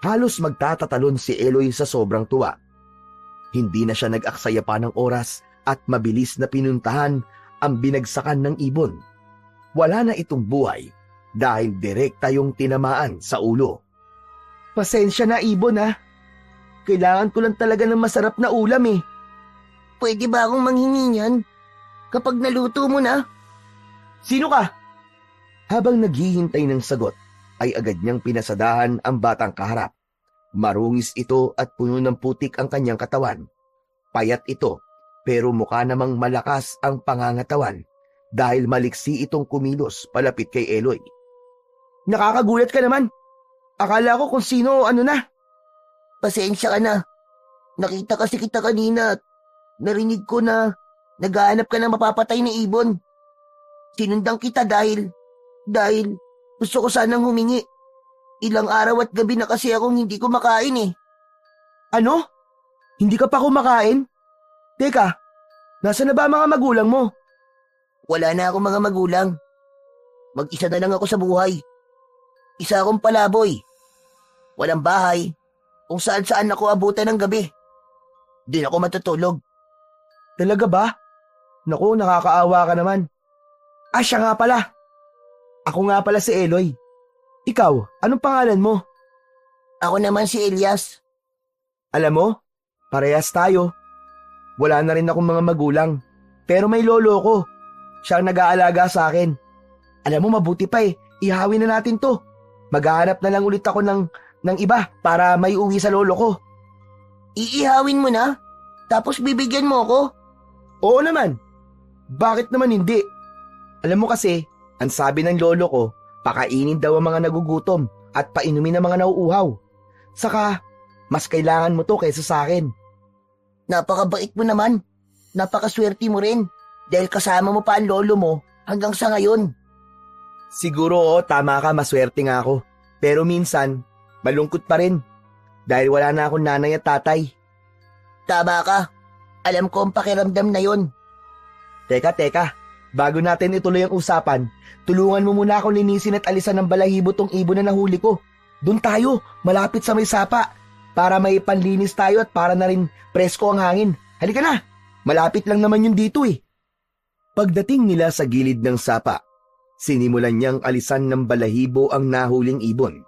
Halos magtatatalon si Eloy sa sobrang tuwa. Hindi na siya nag-aksaya pa ng oras at mabilis na pinuntahan ang binagsakan ng ibon. Wala na itong buhay dahil direkta yung tinamaan sa ulo. Pasensya na, ibon ha. Kailangan ko lang talaga ng masarap na ulam eh. Pwede ba akong manghingi niyan? Kapag naluto mo na? Sino ka? Habang naghihintay ng sagot, ay agad niyang pinasadahan ang batang kaharap. Marungis ito at puno ng putik ang kanyang katawan. Payat ito, pero mukha namang malakas ang pangangatawan dahil maliksi itong kumilos palapit kay Eloy. Nakakagulat ka naman. Akala ko kung sino o ano na. Pasensya ka na. Nakita kasi kita kanina at narinig ko na naghahanap ka ng mapapatay na ibon. Sinundan kita dahil gusto ko sanang humingi. Ilang araw at gabi na kasi akong hindi kumakain eh. Ano? Hindi ka pa kumakain? Teka, nasa na ba ang mga magulang mo? Wala na akong mga magulang. Mag-isa na lang ako sa buhay. Isa akong palaboy. Walang bahay kung saan-saan ako abutan ng gabi. Di ako matutulog. Talaga ba? Naku, nakakaawa ka naman. Siya nga pala. Ako nga pala si Eloy. Ikaw, anong pangalan mo? Ako naman si Elias. Alam mo, parehas tayo. Wala na rin akong mga magulang. Pero may lolo ko. Siya ang nag-aalaga sa akin. Alam mo, mabuti pa eh. Ihawin na natin to. Maghahanap na lang ulit ako ng iba para may uwi sa lolo ko. Iihawin mo na? Tapos bibigyan mo ako? Oo naman. Bakit naman hindi? Alam mo kasi, ang sabi ng lolo ko, pakainin daw ang mga nagugutom at painumin ang mga nauuhaw. Saka, mas kailangan mo to kaysa sa akin. Napakabait mo naman. Napakaswerte mo rin. Dahil kasama mo pa ang lolo mo hanggang sa ngayon. Siguro tama ka, maswerte nga ako. Pero minsan, malungkot pa rin. Dahil wala na akong nanay at tatay. Tama ka. Alam ko ang pakiramdam na yon. Teka. Bago natin ituloy ang usapan, tulungan mo muna akong linisin at alisan ng balahibo tong ibon na nahuli ko. Doon tayo, malapit sa may sapa. Para may panlinis tayo at para na rin presko ang hangin. Halika na, malapit lang naman yun dito eh. Pagdating nila sa gilid ng sapa, sinimulan niyang alisan ng balahibo ang nahuling ibon.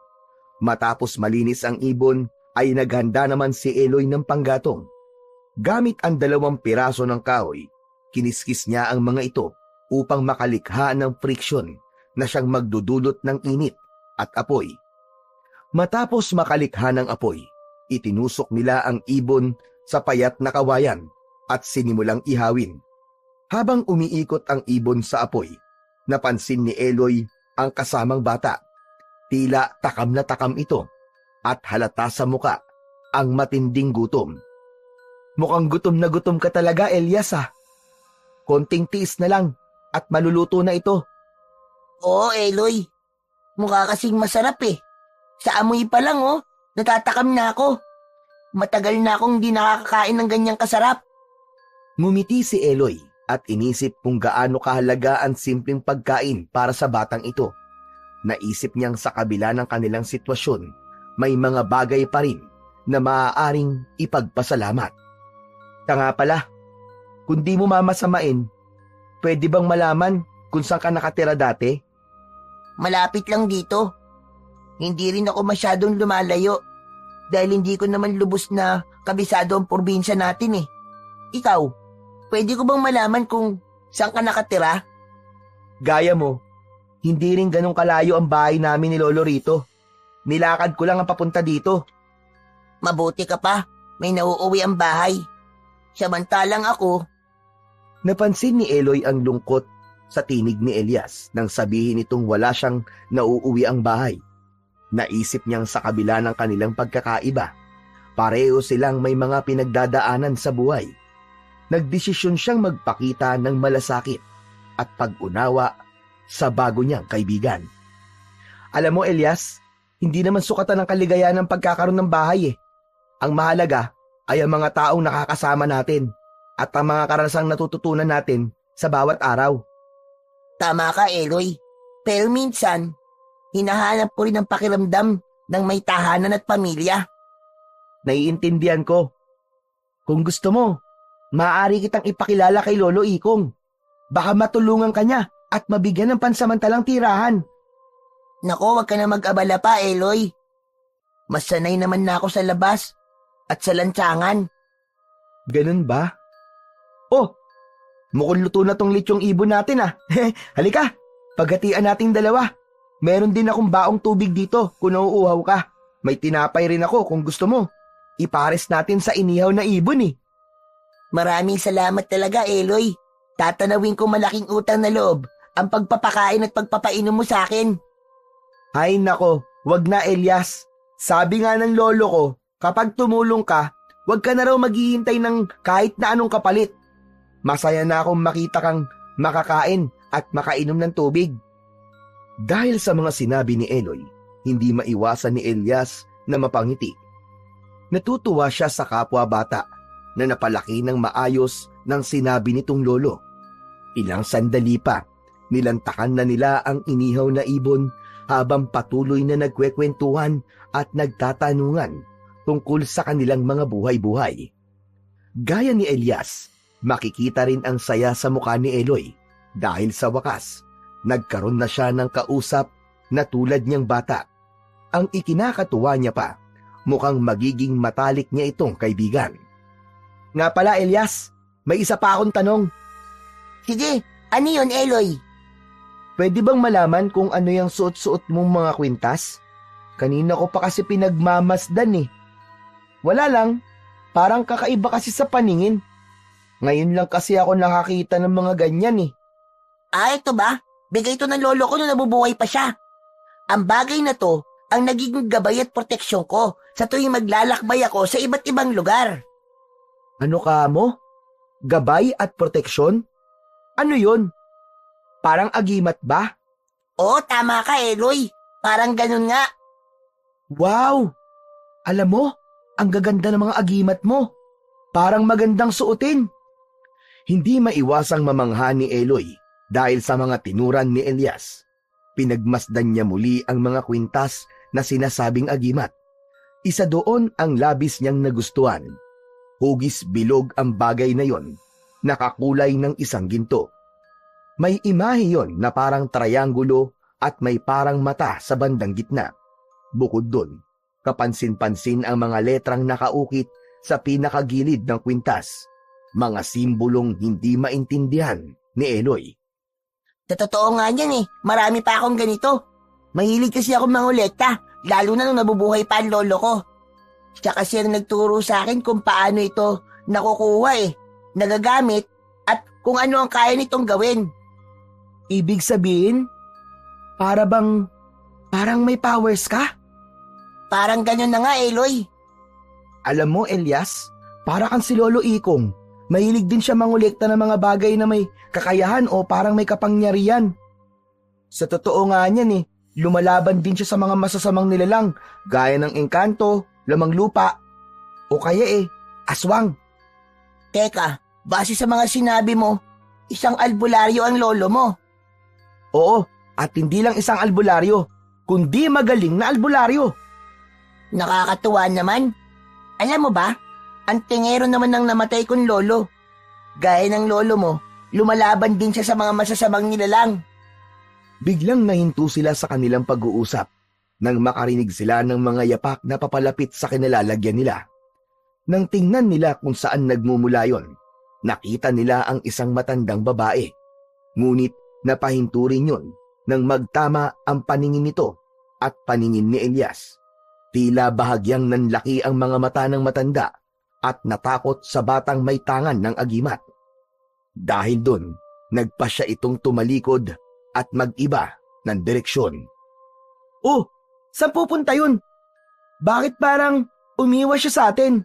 Matapos malinis ang ibon, ay naghanda naman si Eloy ng panggatong. Gamit ang 2 piraso ng kahoy, kiniskis niya ang mga ito upang makalikha ng friksyon na siyang magdudulot ng init at apoy. Matapos makalikha ng apoy, itinusok nila ang ibon sa payat na kawayan at sinimulang ihawin. Habang umiikot ang ibon sa apoy, napansin ni Eloy ang kasamang bata. Tila takam na takam ito at halata sa muka ang matinding gutom. Mukhang gutom na gutom ka talaga, Elias ah. Konting tiis na lang at maluluto na ito. Oo, Eloy. Mukha kasing masarap eh. Sa amoy pa lang natatakam na ako. Matagal na akong di nakakakain ng ganyang kasarap. Ngumiti si Eloy at inisip kung gaano kahalaga ang simpleng pagkain para sa batang ito. Naisip niyang sa kabila ng kanilang sitwasyon, may mga bagay pa rin na maaaring ipagpasalamat. Nga pala, kung di mo mamasamain, pwede bang malaman kung saan ka nakatira dati? Malapit lang dito. Hindi rin ako masyadong lumalayo dahil hindi ko naman lubos na kabisado ang probinsya natin eh. Ikaw, pwede ko bang malaman kung saan ka nakatira? Gaya mo, hindi rin ganun kalayo ang bahay namin ni Lolo rito. Nilakad ko lang ang papunta dito. Mabuti ka pa, may nauuwi ang bahay. Samantalang ako... Napansin ni Eloy ang lungkot sa tinig ni Elias nang sabihin nitong wala siyang nauuwi ang bahay. Naisip niyang sa kabila ng kanilang pagkakaiba, pareho silang may mga pinagdadaanan sa buhay. Nagdesisyon siyang magpakita ng malasakit at pag-unawa sa bago niyang kaibigan. Alam mo, Elias, hindi naman sukatan ng kaligayahan ng pagkakaroon ng bahay eh. Ang mahalaga ay ang mga taong nakakasama natin at ang mga karanasan natututunan natin sa bawat araw. Tama ka, Eloy. Pero minsan, hinahanap ko rin ang pakiramdam ng may tahanan at pamilya. Naiintindihan ko. Kung gusto mo, maaari kitang ipakilala kay Lolo Ikong. Baka matulungan ka niya at mabigyan ng pansamantalang tirahan. Nako, wag ka na mag-abala pa, Eloy. Mas sanay naman na ako sa labas at sa lansangan. Ganun ba? Oh, mukhang luto na tong litsyong ibon natin ah. Halika, paghatian nating dalawa. Meron din akong baong tubig dito kung nauuhaw ka. May tinapay rin ako kung gusto mo. Ipares natin sa inihaw na ibon eh. Maraming salamat talaga, Eloy. Tatanawin ko malaking utang na loob ang pagpapakain at pagpapainom mo sa akin. Ay nako, wag na Elias. Sabi nga ng lolo ko, kapag tumulong ka, wag ka na raw maghihintay ng kahit na anong kapalit. Masaya na akong makita kang makakain at makainom ng tubig. Dahil sa mga sinabi ni Eloy, hindi maiwasan ni Elias na mapangiti. Natutuwa siya sa kapwa bata na napalaki ng maayos ng sinabi nitong lolo. Ilang sandali pa, nilantakan na nila ang inihaw na ibon habang patuloy na nagkwekwentuhan at nagtatanungan tungkol sa kanilang mga buhay-buhay. Gaya ni Elias, makikita rin ang saya sa mukha ni Eloy dahil sa wakas, nagkaroon na siya ng kausap na tulad niyang bata. Ang ikinakatuwa niya pa, mukhang magiging matalik niya itong kaibigan. Nga pala Elias, may isa pa akong tanong. Sige, ano yun, Eloy? Pwede bang malaman kung ano yung suot-suot mong mga kwintas? Kanina ko pa kasi pinagmamasdan eh. Wala lang, parang kakaiba kasi sa paningin. Ngayon lang kasi ako nakakita ng mga ganyan eh. Ito ba? Bigay ito ng lolo ko nung nabubuhay pa siya. Ang bagay na to, ang nagiging gabay at proteksyon ko sa tuwing maglalakbay ako sa iba't ibang lugar. Ano ka mo? Gabay at proteksyon? Ano yun? Parang agimat ba? Oo, tama ka, Eloy. Parang ganun nga. Wow! Alam mo, ang gaganda ng mga agimat mo. Parang magandang suotin. Hindi maiwasang mamangha ni Eloy dahil sa mga tinuran ni Elias. Pinagmasdan niya muli ang mga kwintas na sinasabing agimat. Isa doon ang labis niyang nagustuhan. Hugis bilog ang bagay na yon, nakakulay ng isang ginto. May imahe yon na parang triangulo at may parang mata sa bandang gitna. Bukod doon, kapansin-pansin ang mga letrang nakaukit sa pinakagilid ng kwintas. Mga simbolong hindi maintindihan ni Eloy. Sa totoo nga niyan eh, marami pa akong ganito. Mahilig kasi ako mangolekta, lalo na nung nabubuhay pa ang lolo ko. Siya kasi ang nagturo sa akin kung paano ito nakukuha nagagamit at kung ano ang kaya nitong gawin. Ibig sabihin, parang may powers ka? Parang ganun na nga, Eloy. Alam mo, Elias, para kang si Lolo Ikong. Mahilig din siya mangolekta ng mga bagay na may kakayahan o parang may kapangyarihan. Sa totoo nga niyan lumalaban din siya sa mga masasamang nilalang gaya ng engkanto, lamang lupa, o kaya aswang. Teka, base sa mga sinabi mo, isang albularyo ang lolo mo. Oo, at hindi lang isang albularyo, kundi magaling na albularyo. Nakakatuwa naman. Alam mo ba, ang tingero naman ng namatay kong lolo. Gaya ng lolo mo, lumalaban din siya sa mga masasamang nilalang. Biglang nahinto sila sa kanilang pag-uusap nang makarinig sila ng mga yapak na papalapit sa kinalalagyan nila. Nang tingnan nila kung saan nagmumula yon, nakita nila ang isang matandang babae. Ngunit napahinto rin yun nang magtama ang paningin nito at paningin ni Elias. Tila bahagyang nanlaki ang mga mata ng matanda at natakot sa batang may tangan ng agimat. Dahil dun, nagpa siya itong tumalikod at mag-iba ng direksyon. Oh, Saan pupunta yun? Bakit parang umiwas siya sa atin?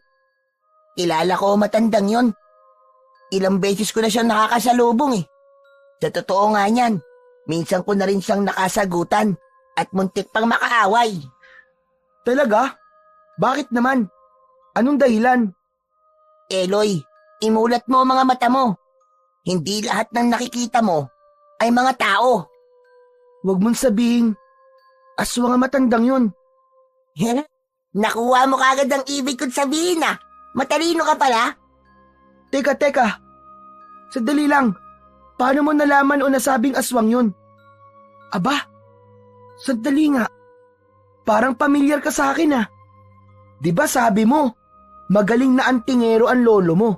Kilala ko matandang yon. Ilang beses ko na siyang nakakasalubong eh. Sa totoo nga niyan, minsan ko na rin siyang nakasagutan at muntik pang makaaway. Talaga? Bakit naman? Anong dahilan? Eloy, imulat mo ang mga mata mo. Hindi lahat ng nakikita mo ay mga tao. Huwag mong sabihin, aswang ang matandang yun. Nakuha mo kagad ang ibig kong sabihin ah. Matalino ka pala. Teka. Sandali lang. Paano mo nalaman o nasabing aswang yun? Aba, sandali nga. Parang pamilyar ka sa akin ah. Di ba sabi mo, magaling na antingero ang lolo mo.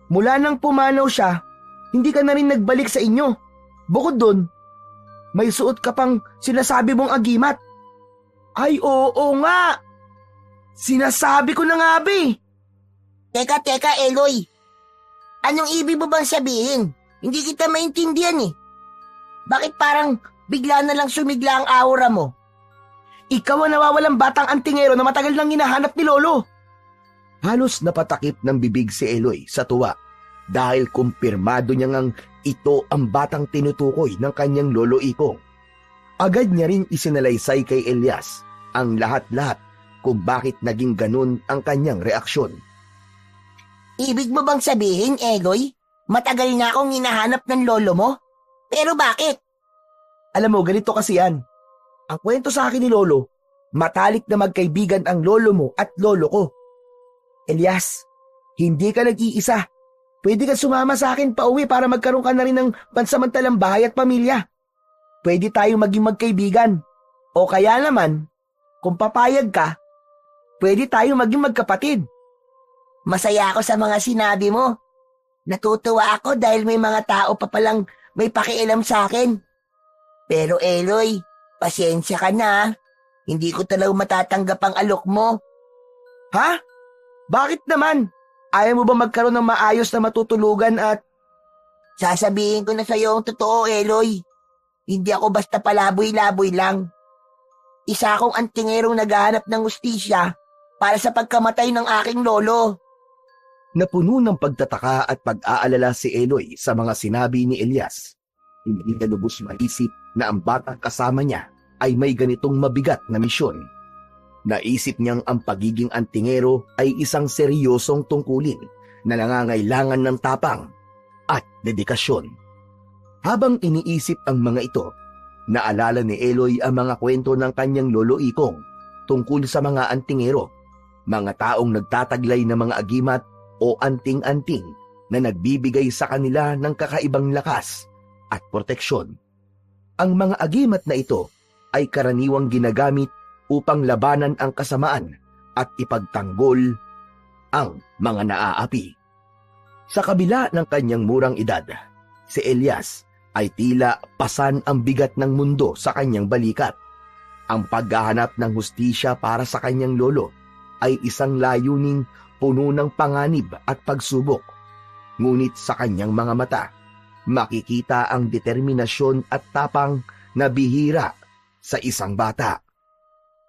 Mula nang pumanaw siya, hindi ka na rin nagbalik sa inyo. Bukod dun, may suot ka pang sinasabi mong agimat. Ay oo nga. Sinasabi ko na nga ba. Teka, Eloy. Anong ibig mo bang sabihin? Hindi kita maintindihan eh. Bakit parang bigla na lang sumigla ang aura mo? Ikaw ang nawawalang batang antingero na matagal nang hinahanap ni Lolo. Halos napatakip ng bibig si Eloy sa tuwa dahil kumpirmado niya ngang ito ang batang tinutukoy ng kanyang lolo Ikong. Agad niya ring isinalaysay kay Elias ang lahat-lahat kung bakit naging ganun ang kanyang reaksyon. Ibig mo bang sabihin, Eloy? Matagal na akong hinahanap ng lolo mo? Pero bakit? Alam mo, ganito kasi yan. Ang kwento sa akin ni Lolo, matalik na magkaibigan ang lolo mo at lolo ko. Elias, hindi ka nag-iisa. Pwede ka sumama sa akin pauwi para magkaroon ka na rin ng pansamantalang bahay at pamilya. Pwede tayo maging magkaibigan. O kaya naman, kung papayag ka, pwede tayo maging magkapatid. Masaya ako sa mga sinabi mo. Natutuwa ako dahil may mga tao pa palang may pakialam sa akin. Pero Eloy, pasensya ka na. Hindi ko talaga matatanggap ang alok mo. Ha? Bakit naman? Ayaw mo ba magkaroon ng maayos na matutulugan at... Sasabihin ko na sa'yo ang totoo, Eloy. Hindi ako basta palaboy-laboy lang. Isa akong antingerong naghahanap ng hustisya para sa pagkamatay ng aking lolo. Napuno ng pagtataka at pag-aalala si Eloy sa mga sinabi ni Elias. Hindi niya lubos maisip na ang batang kasama niya ay may ganitong mabigat na misyon. Naisip niyang ang pagiging antingero ay isang seryosong tungkulin na nangangailangan ng tapang at dedikasyon. Habang iniisip ang mga ito, naalala ni Eloy ang mga kwento ng kanyang lolo Ikong tungkol sa mga antingero, mga taong nagtataglay ng mga agimat o anting-anting na nagbibigay sa kanila ng kakaibang lakas at proteksyon. Ang mga agimat na ito ay karaniwang ginagamit upang labanan ang kasamaan at ipagtanggol ang mga naaapi. Sa kabila ng kanyang murang edad, si Elias ay tila pasan ang bigat ng mundo sa kanyang balikat. Ang paghahanap ng hustisya para sa kanyang lolo ay isang layuning puno ng panganib at pagsubok. Ngunit sa kanyang mga mata, makikita ang determinasyon at tapang na bihira sa isang bata.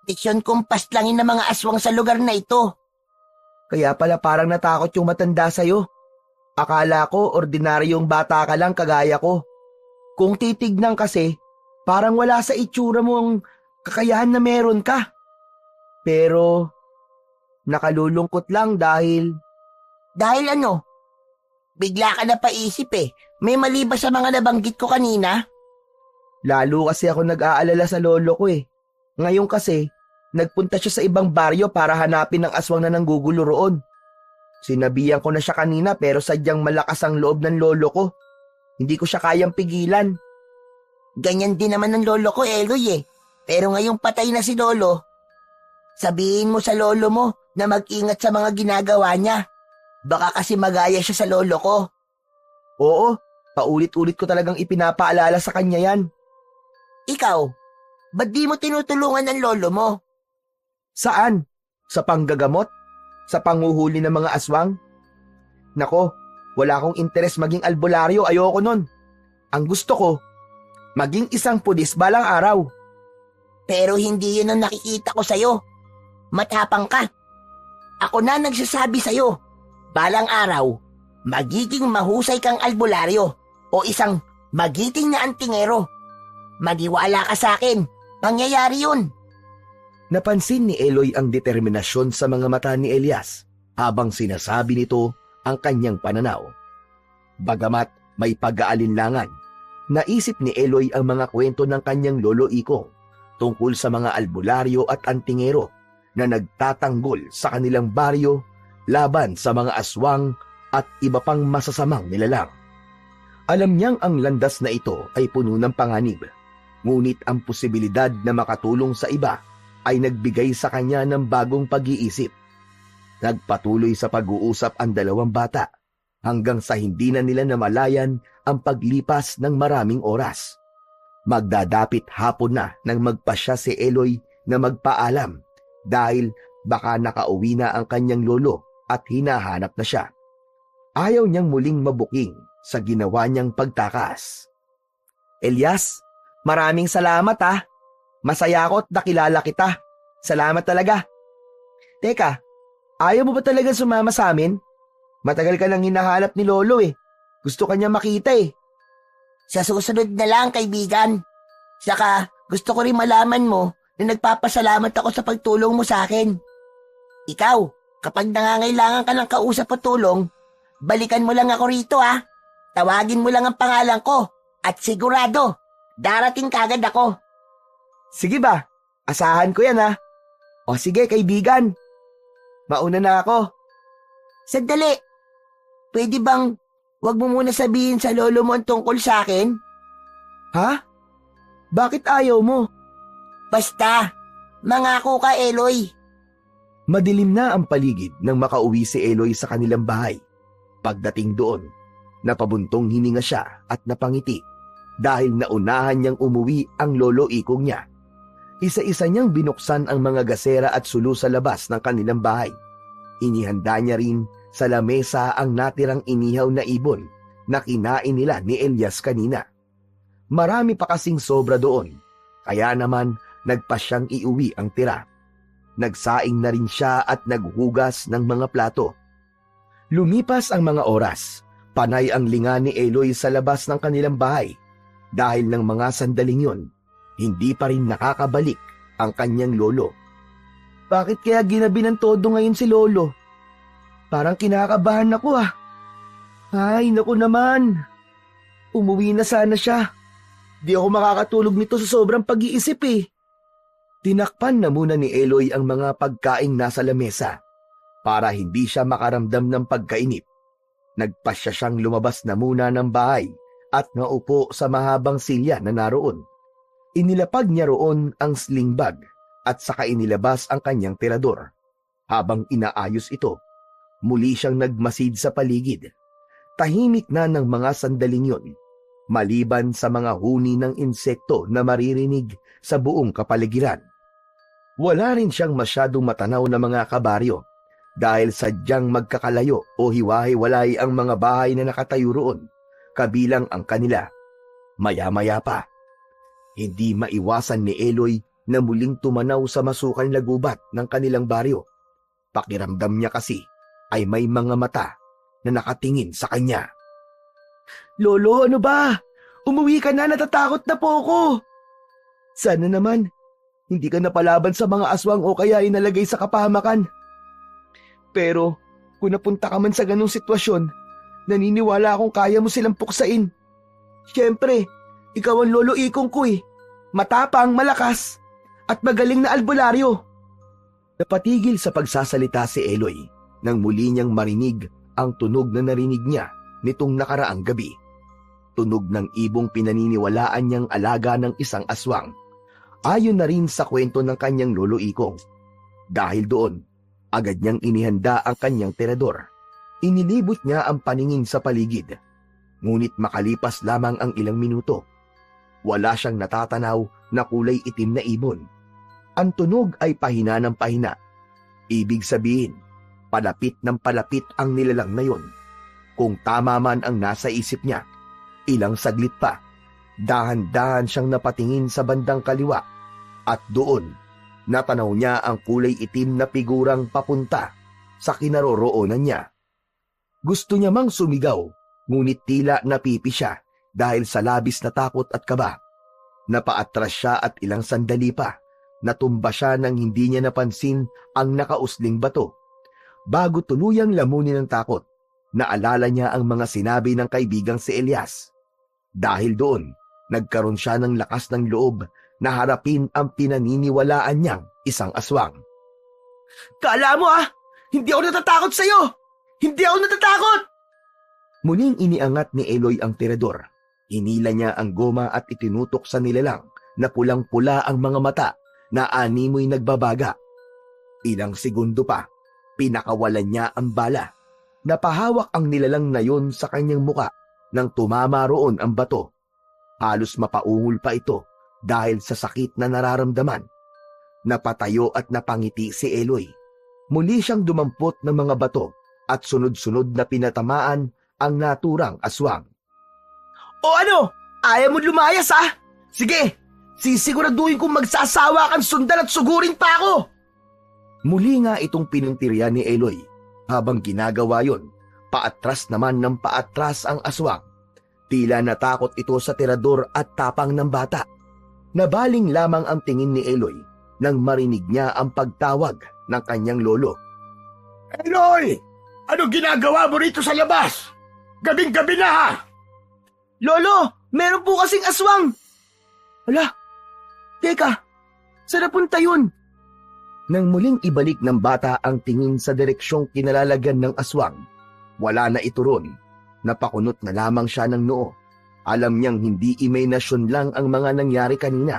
Diksyon kong pastlangin ng mga aswang sa lugar na ito. Kaya pala parang natakot yung matanda sa'yo. Akala ko ordinaryong bata ka lang kagaya ko. Kung titignan kasi, parang wala sa itsura mo ang kakayahan na meron ka. Pero nakalulungkot lang dahil... Dahil ano? Bigla ka na paisip eh. May mali ba sa mga nabanggit ko kanina? Lalo kasi ako nag-aalala sa lolo ko eh. Ngayon kasi, nagpunta siya sa ibang baryo para hanapin ang aswang na nanggugulo roon. Sinabihan ko na siya kanina pero sadyang malakas ang loob ng lolo ko. Hindi ko siya kayang pigilan. Ganyan din naman ng lolo ko, Eloy eh. Pero ngayong patay na si lolo, sabihin mo sa lolo mo na mag-ingat sa mga ginagawa niya. Baka kasi magaya siya sa lolo ko. Oo, paulit-ulit ko talagang ipinapaalala sa kanya yan. Ikaw, ba't di mo tinutulungan ng lolo mo? Saan? Sa panggagamot? Sa panguhuli ng mga aswang? Nako, wala akong interes maging albularyo, ayoko nun. Ang gusto ko, maging isang pulis balang araw. Pero hindi yun ang nakikita ko sa'yo. Matapang ka. Ako na nagsasabi sa'yo. Balang araw, magiging mahusay kang albularyo o isang magiting na antingero. Maniwala ka sa akin. Mangyayari yun. Napansin ni Eloy ang determinasyon sa mga mata ni Elias habang sinasabi nito ang kanyang pananaw. Bagamat may pag-aalinlangan, naisip ni Eloy ang mga kwento ng kanyang lolo Ikong tungkol sa mga albularyo at antingero na nagtatanggol sa kanilang baryo laban sa mga aswang at iba pang masasamang nilalang. Alam niyang ang landas na ito ay puno ng panganib, ngunit ang posibilidad na makatulong sa iba ay nagbigay sa kanya ng bagong pag-iisip. Nagpatuloy sa pag-uusap ang dalawang bata hanggang sa hindi na nila namalayan ang paglipas ng maraming oras. Magdadapit hapon na nang magpasya si Eloy na magpaalam dahil baka nakauwi na ang kanyang lolo at hinahanap na siya. Ayaw niyang muling mabuking sa ginawa niyang pagtakas. Elias, maraming salamat ah. Masaya ako at nakilala kita. Salamat talaga. Teka, ayaw mo ba talaga sumama sa amin? Matagal ka nang hinahanap ni Lolo eh. Gusto ka niya makita eh. Sa susunod na lang, kaibigan. Saka, gusto ko rin malaman mo na nagpapasalamat ako sa pagtulong mo sa akin. Ikaw, kapag nangangailangan ka ng kausap o tulong, balikan mo lang ako rito ah. Tawagin mo lang ang pangalan ko at sigurado, darating kagad ako. Sige ba? Asahan ko yan ah. O sige kaibigan. Mauna na ako. Sandali. Pwede bang wag mo muna sabihin sa lolo mo ang tungkol sa akin? Ha? Bakit ayaw mo? Basta, mangako ka, Eloy. Madilim na ang paligid nang makauwi si Eloy sa kanilang bahay. Pagdating doon, napabuntong hininga siya at napangiti dahil naunahan niyang umuwi ang lolo Ikong niya. Isa-isa niyang binuksan ang mga gasera at sulu sa labas ng kanilang bahay. Inihanda niya rin sa lamesa ang natirang inihaw na ibon na kinain nila ni Elias kanina. Marami pa kasing sobra doon, kaya naman nagpa siyang iuwi ang tira. Nagsaing na rin siya at naghugas ng mga plato. Lumipas ang mga oras, panay ang linga ni Eloy sa labas ng kanilang bahay. Dahil ng mga sandaling yon, hindi pa rin nakakabalik ang kanyang lolo. Bakit kaya ginabi ng todo ngayon si Lolo? Parang kinakabahan ako ah. Ay, naku naman. Umuwi na sana siya. Di ako makakatulog nito sa sobrang pag-iisip eh. Tinakpan na muna ni Eloy ang mga pagkaing nasa lamesa para hindi siya makaramdam ng pagkainip. Nagpasya siyang lumabas na muna ng bahay at naupo sa mahabang silya na naroon. Inilapag niya roon ang sling bag at saka inilabas ang kanyang tirador. Habang inaayos ito, muli siyang nagmasid sa paligid. Tahimik na ng mga sandaling yon, maliban sa mga huni ng insekto na maririnig sa buong kapaligiran. Wala rin siyang masyadong matanaw na mga kabaryo dahil sadyang magkakalayo o hiwa-hiwalay ang mga bahay na nakatayo roon, kabilang ang kanila. Maya-maya pa, hindi maiwasan ni Eloy na muling tumanaw sa masukal na gubat ng kanilang baryo. Pakiramdam niya kasi ay may mga mata na nakatingin sa kanya. Lolo, ano ba? Umuwi ka na, natatakot na po ako. Sana naman, hindi ka napalaban sa mga aswang o kaya inalagay sa kapahamakan. Pero, kung napunta ka man sa ganung sitwasyon, naniniwala akong kaya mo silang puksain. Siyempre, ikaw ang lolo Ikong ko eh. Matapang, malakas, at magaling na albularyo. Napatigil sa pagsasalita si Eloy nang muli niyang marinig ang tunog na narinig niya nitong nakaraang gabi. Tunog ng ibong pinaniniwalaan niyang alaga ng isang aswang. Ayon na rin sa kwento ng kanyang lolo Ikong. Dahil doon, agad niyang inihanda ang kanyang tirador. Inilibot niya ang paningin sa paligid. Ngunit makalipas lamang ang ilang minuto, wala siyang natatanaw na kulay itim na ibon. Ang tunog ay pahina ng pahina. Ibig sabihin, palapit ng palapit ang nilalang na yon. Kung tama man ang nasa isip niya, ilang saglit pa, dahan-dahan siyang napatingin sa bandang kaliwa At doon, natanaw niya ang kulay itim na figurang papunta sa kinaroroonan niya. Gusto niya mang sumigaw, ngunit tila napipi siya dahil sa labis na takot at kaba. Napaatras siya at ilang sandali pa, natumba siya nang hindi niya napansin ang nakausling bato. Bago tuluyang lamunin ng takot, naalala niya ang mga sinabi ng kaibigang si Elias. Dahil doon, nagkaroon siya ng lakas ng loob na harapin ang pinaniniwalaan niyang isang aswang. Kala mo hindi ako natatakot sa'yo! Hindi ako natatakot! Muling iniangat ni Eloy ang tirador. Hinila niya ang goma at itinutok sa nilalang na pulang-pula ang mga mata na animoy nagbabaga. Ilang segundo pa, pinakawalan niya ang bala. Napahawak ang nilalang na yon sa kanyang muka nang tumama roon ang bato. Halos mapaungol pa ito dahil sa sakit na nararamdaman. Napatayo at napangiti si Eloy. Muli siyang dumampot ng mga bato at sunod-sunod na pinatamaan ang naturang aswang. O ano? Ayaw mo lumayas Sige, sisiguraduhin kong magsasawa kang sundan at sugurin pa ako! Muli nga itong pinuntirya ni Eloy. Habang ginagawa yon, paatras naman ng paatras ang aswang. Tila natakot ito sa tirador at tapang ng bata. Nabaling lamang ang tingin ni Eloy nang marinig niya ang pagtawag ng kanyang lolo. Eloy! Ano ginagawa mo rito sa labas? Gabing-gabi na Lolo, meron po kasing aswang! Hala, teka, saan napunta yun? Nang muling ibalik ng bata ang tingin sa direksyong kinalalagan ng aswang, wala na ito ron. Napakunot na lamang siya ng noo. Alam niyang hindi imahinasyon lang ang mga nangyari kanina.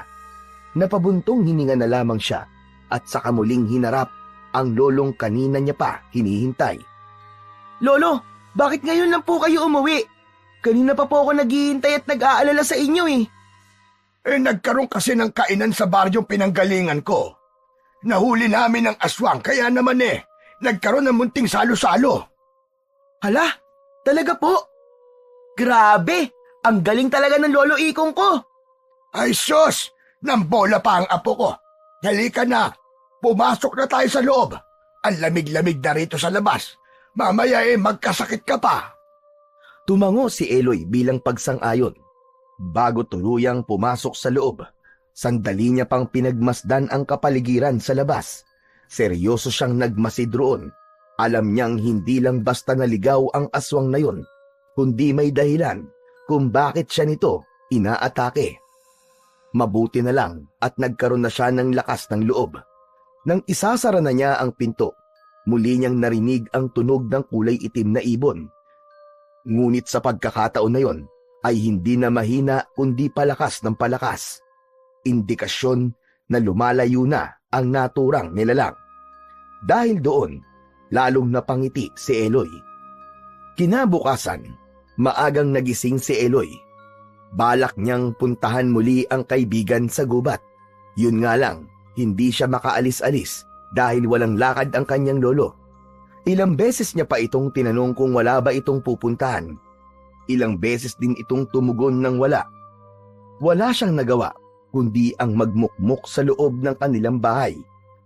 Napabuntong hininga na lamang siya at saka muling hinarap ang lolong kanina niya pa hinihintay. Lolo, bakit ngayon lang po kayo umuwi? Kanina pa po ako naghihintay at nag-aalala sa inyo Nagkaroon kasi ng kainan sa baryong pinanggalingan ko. Nahuli namin ang aswang kaya naman nagkaroon ng munting salo-salo. Hala, talaga po? Grabe, ang galing talaga ng lolo Ikong ko. Ay sus, nambola pa ang apo ko. Halika na, pumasok na tayo sa loob. Ang lamig-lamig na rito sa labas. Mamaya magkasakit ka pa. Tumango si Eloy bilang pagsang-ayon. Bago tuluyang pumasok sa loob, sandali niya pang pinagmasdan ang kapaligiran sa labas. Seryoso siyang nagmasid roon. Alam niyang hindi lang basta naligaw ang aswang na yon, kundi may dahilan kung bakit siya nito inaatake. Mabuti na lang at nagkaroon na siya ng lakas ng loob. Nang isasara na niya ang pinto, muli niyang narinig ang tunog ng kulay itim na ibon. Ngunit sa pagkakataon na yon, ay hindi na mahina kundi palakas ng palakas. Indikasyon na lumalayo na ang naturang nilalang. Dahil doon, lalong napangiti si Eloy. Kinabukasan, maagang nagising si Eloy. Balak niyang puntahan muli ang kaibigan sa gubat. Yun nga lang, hindi siya makaalis-alis dahil walang lakad ang kanyang lolo. Ilang beses niya pa itong tinanong kung wala ba itong pupuntahan. Ilang beses din itong tumugon ng wala. Wala siyang nagawa kundi ang magmukmok sa loob ng kanilang bahay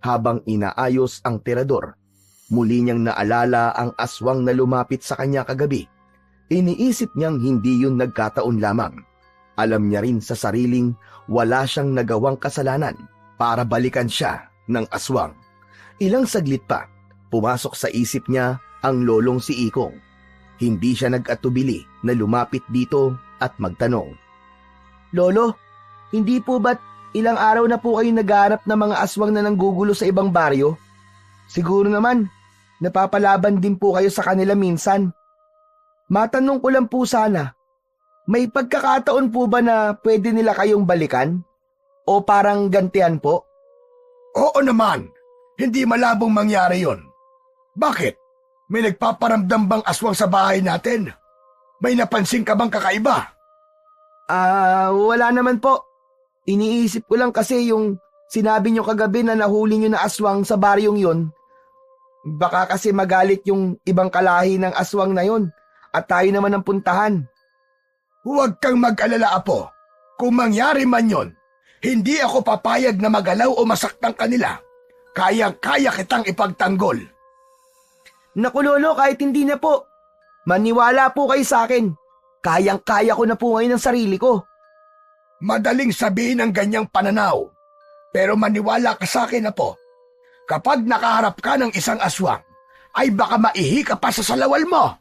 habang inaayos ang tirador. Muli niyang naalala ang aswang na lumapit sa kanya kagabi. Iniisip niyang hindi yun nagkataon lamang. Alam niya rin sa sariling wala siyang nagawang kasalanan para balikan siya ng aswang. Ilang saglit pa, pumasok sa isip niya ang lolong si Ikong. Hindi siya nag-atubili na lumapit dito at magtanong. Lolo, hindi po ba't ilang araw na po kayo naghahanap ng mga aswang na nanggugulo sa ibang baryo? Siguro naman, napapalaban din po kayo sa kanila minsan. Matanong ko lang po sana, may pagkakataon po ba na pwede nila kayong balikan? O parang gantihan po? Oo naman, hindi malabong mangyari yon. Bakit? May nagpaparamdam bang aswang sa bahay natin? May napansin ka bang kakaiba? Wala naman po. Iniisip ko lang kasi yung sinabi nyo kagabi na nahuli nyo na aswang sa baryong yon. Baka kasi magalit yung ibang kalahi ng aswang na yon at tayo naman ang puntahan. Huwag kang mag-alala, apo. Kung mangyari man yon, Hindi ako papayag na magalaw o masaktan kanila. Kayang-kaya kitang ipagtanggol. Naku lolo, kahit hindi na po. Maniwala po kayo sa akin. Kayang-kaya ko na po ngayon ang sarili ko. Madaling sabihin ang ganyang pananaw. Pero maniwala ka sa akin, Apo. Kapag nakaharap ka ng isang aswang, ay baka maihi ka pa sa salawal mo.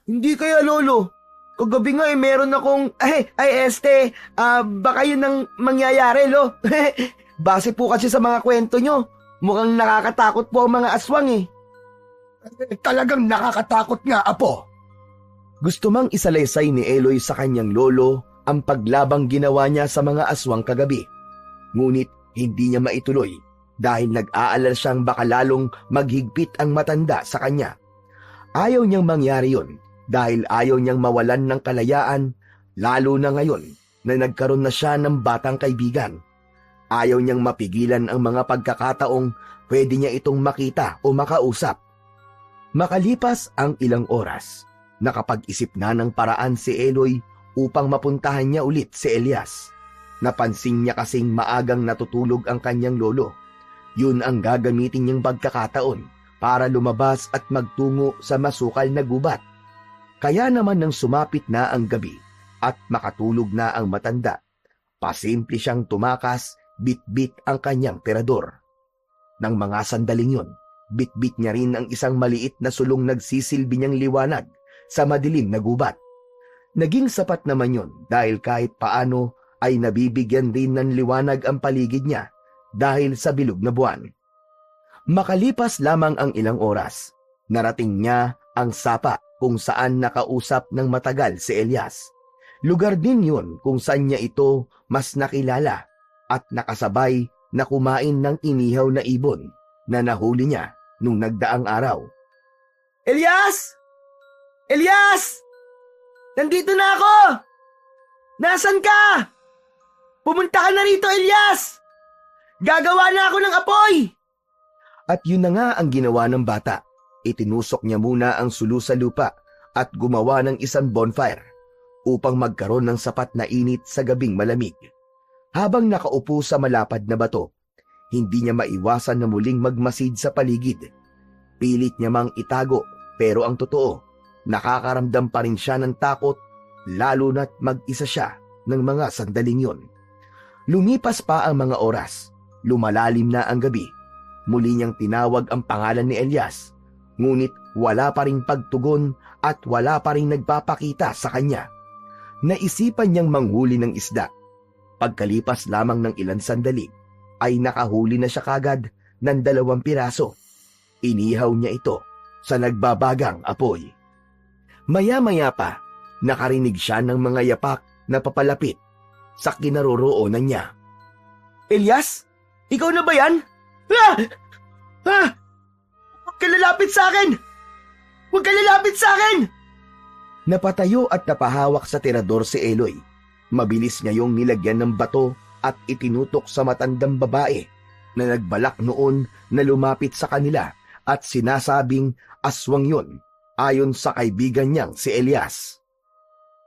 Hindi kaya lolo. Kagabi nga meron akong, baka yun ang mangyayari lo. Base po kasi sa mga kwento nyo, mukhang nakakatakot po ang mga aswang eh. Talagang nakakatakot nga, Apo. Gusto mang isalaysay ni Eloy sa kanyang lolo ang paglabang ginawa niya sa mga aswang kagabi. Ngunit hindi niya maituloy dahil nag-aalala siyang baka lalong maghigpit ang matanda sa kanya. Ayaw niyang mangyari yon dahil ayaw niyang mawalan ng kalayaan, lalo na ngayon na nagkaroon na siya ng batang kaibigan. Ayaw niyang mapigilan ang mga pagkakataong pwede niya itong makita o makausap. Makalipas ang ilang oras, nakapag-isip na ng paraan si Eloy upang mapuntahan niya ulit si Elias. Napansin niya kasing maagang natutulog ang kanyang lolo. Yun ang gagamitin niyang pagkakataon para lumabas at magtungo sa masukal na gubat. Kaya naman nang sumapit na ang gabi at makatulog na ang matanda, pasimple siyang tumakas, bit-bit ang kanyang tirador. Nang mga sandaling yun, bit-bit niya rin ang isang maliit na sulong nagsisilbi niyang liwanag sa madilim na gubat. Naging sapat naman yun dahil kahit paano ay nabibigyan rin ng liwanag ang paligid niya dahil sa bilog na buwan. Makalipas lamang ang ilang oras, narating niya ang sapa kung saan nakausap ng matagal si Elias. Lugar din yun kung saan niya ito mas nakilala at nakasabay na kumain ng inihaw na ibon na nahuli niya nung nagdaang araw. Elias! Elias! Nandito na ako! Nasaan ka? Pumunta ka na rito, Elias! Gagawa na ako ng apoy! At yun na nga ang ginawa ng bata. Itinusok niya muna ang sulu sa lupa at gumawa ng isang bonfire upang magkaroon ng sapat na init sa gabing malamig. Habang nakaupo sa malapad na bato, hindi niya maiwasan na muling magmasid sa paligid. Pilit niya mang itago, pero ang totoo, nakakaramdam pa rin siya ng takot, lalo na't mag-isa siya ng mga sandaling yon. Lumipas pa ang mga oras, lumalalim na ang gabi. Muli niyang tinawag ang pangalan ni Elias, ngunit wala pa ring pagtugon at wala pa ring nagpapakita sa kanya. Naisipan niyang manghuli ng isda. Pagkalipas lamang ng ilang sandali, ay nakahuli na siya kagad ng 2 piraso. Inihaw niya ito sa nagbabagang apoy. Maya-maya pa, nakarinig siya ng mga yapak na papalapit sa kinaroroonan niya. Elias? Ikaw na ba yan? Huwag ka lalapit sa akin! Huwag ka lalapit sa akin! Napatayo at napahawak sa tirador si Eloy. Mabilis niya yung nilagyan ng bato at itinutok sa matandang babae na nagbalak noon na lumapit sa kanila at sinasabing aswang yon ayon sa kaibigan niyang si Elias.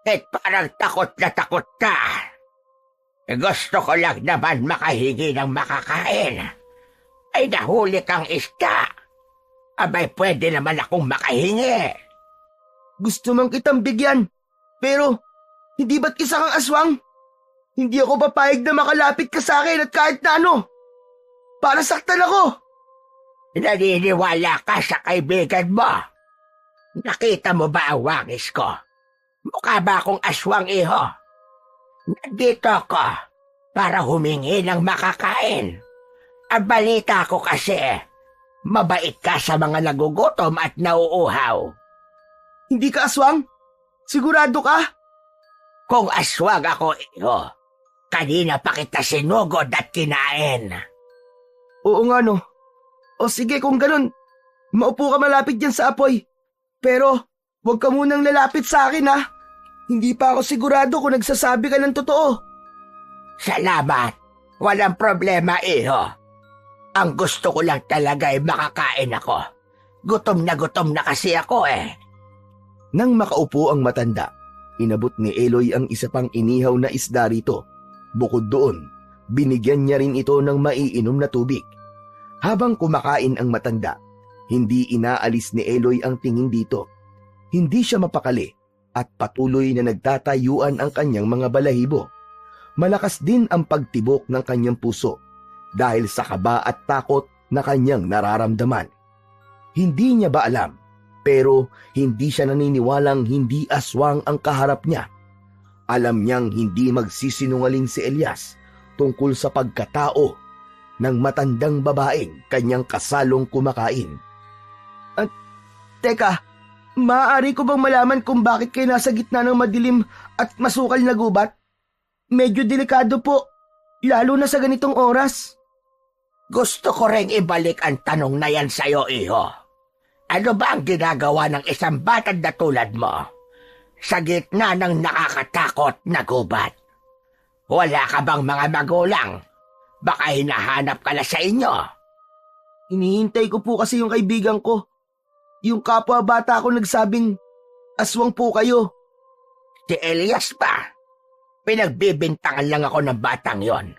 Parang takot na takot ka. Gusto ko lang naman makahingi ng makakain. Ay nahuli kang isda. Abay pwede naman akong makahingi. Gusto mang kitang bigyan, pero hindi ba't isa kang aswang? Hindi ako papayag na makalapit ka sa akin at kahit na ano. Para saktan ako. Naniniwala ka sa kaibigan mo. Nakita mo ba ang wangis ko? Mukha ba akong aswang, iho? Nandito ako para humingi ng makakain. Ang balita ko kasi, mabait ka sa mga nagugutom at nauuhaw. Hindi ka aswang? Sigurado ka? Kung aswang ako, iho, kanina pa kita sinugod at kinain. Oo nga no. O sige kung ganun, maupo ka malapit dyan sa apoy. Pero huwag ka munang lalapit sa akin ha. Hindi pa ako sigurado kung nagsasabi ka ng totoo. Salamat. Walang problema, iho. Ang gusto ko lang talaga ay makakain ako. Gutom na kasi ako eh. Nang makaupo ang matanda, inabot ni Eloy ang isa pang inihaw na isda rito. Bukod doon, Binigyan niya rin ito ng maiinom na tubig. Habang kumakain ang matanda, hindi inaalis ni Eloy ang tingin dito. Hindi siya mapakali at patuloy na nagtatayuan ang kanyang mga balahibo. Malakas din ang pagtibok ng kanyang puso dahil sa kaba at takot na kanyang nararamdaman. Hindi niya ba alam, pero hindi siya naniniwalang hindi aswang ang kaharap niya. Alam niyang hindi magsisinungaling si Elias tungkol sa pagkatao ng matandang babaeng kanyang kasalong kumakain. Teka, maaari ko bang malaman kung bakit kayo nasa gitna ng madilim at masukal na gubat? Medyo delikado po, lalo na sa ganitong oras. Gusto ko ring ibalik ang tanong na yan sa'yo, iho. Ano ba ang ginagawa ng isang batang na tulad mo sa gitna ng nakakatakot na gubat? Wala ka bang mga magulang? Baka hinahanap ka na sa inyo. Hinihintay ko po kasi yung kaibigan ko. Yung kapwa bata ko nagsabing, aswang po kayo. Si Elias pa. Pinagbibintangan lang ako ng batang yon.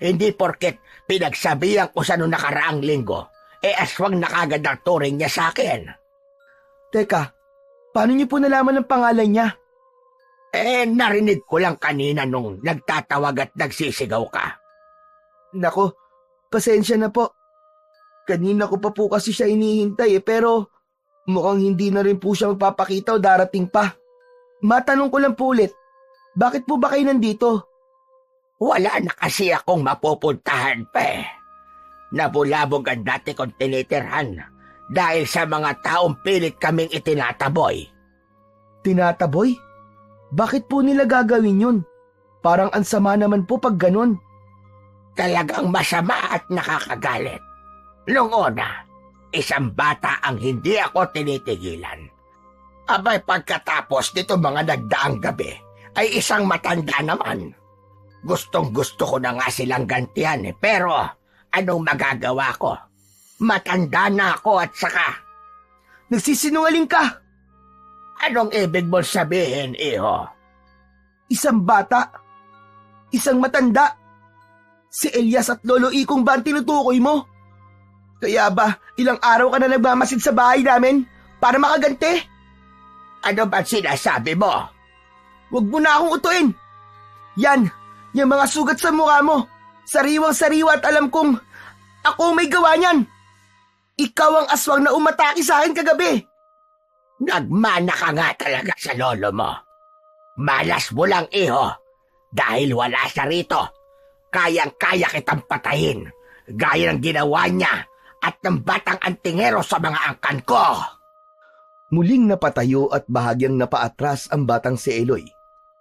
Hindi porket pinagsabihan ko sa noong nakaraang linggo, aswang na kagad ang turing niya sa akin. Teka, paano niyo po nalaman ang pangalan niya? Narinig ko lang kanina nung nagtatawag at nagsisigaw ka. Nako, pasensya na po. Kanina ko pa po kasi siya inihintay pero mukhang hindi na rin po siya magpapakita o darating pa. Matanong ko lang po ulit, bakit po ba kayo nandito? Wala na kasi akong mapupuntahan pa Nabulabog ang dati kong tinitirhan dahil sa mga taong pilit kaming itinataboy. Tinataboy? Bakit po nila gagawin yun? Parang ansama naman po pag ganun. Talagang masama at nakakagalit. Noong una, isang bata ang hindi ako tinitigilan. Abay pagkatapos nito mga nagdaang gabi, ay isang matanda naman. Gustong-gusto ko na nga silang gantihan pero anong magagawa ko? Matanda na ako at saka... Nagsisinungaling ka! Anong ibig mo sabihin, iho? Isang bata? Isang matanda? Si Elias at Lolo Ikong ba ang tinutukoy mo? Kaya ba ilang araw ka na nagmamasid sa bahay namin para makaganti? Ano ba sinasabi mo? Huwag mo na akong utuin! Yan! Yung mga sugat sa mukha mo! Sariwang-sariwa at alam kong ako may gawa niyan! Ikaw ang aswang na umatake sa akin kagabi! Nagmana ka nga talaga sa lolo mo. Malas mo lang, iho. Dahil wala siya rito. Kayang-kaya kitang patayin. Gaya ng ginawa niya at ng batang antingero sa mga angkan ko. Muling napatayo at bahagyang napaatras ang batang si Eloy.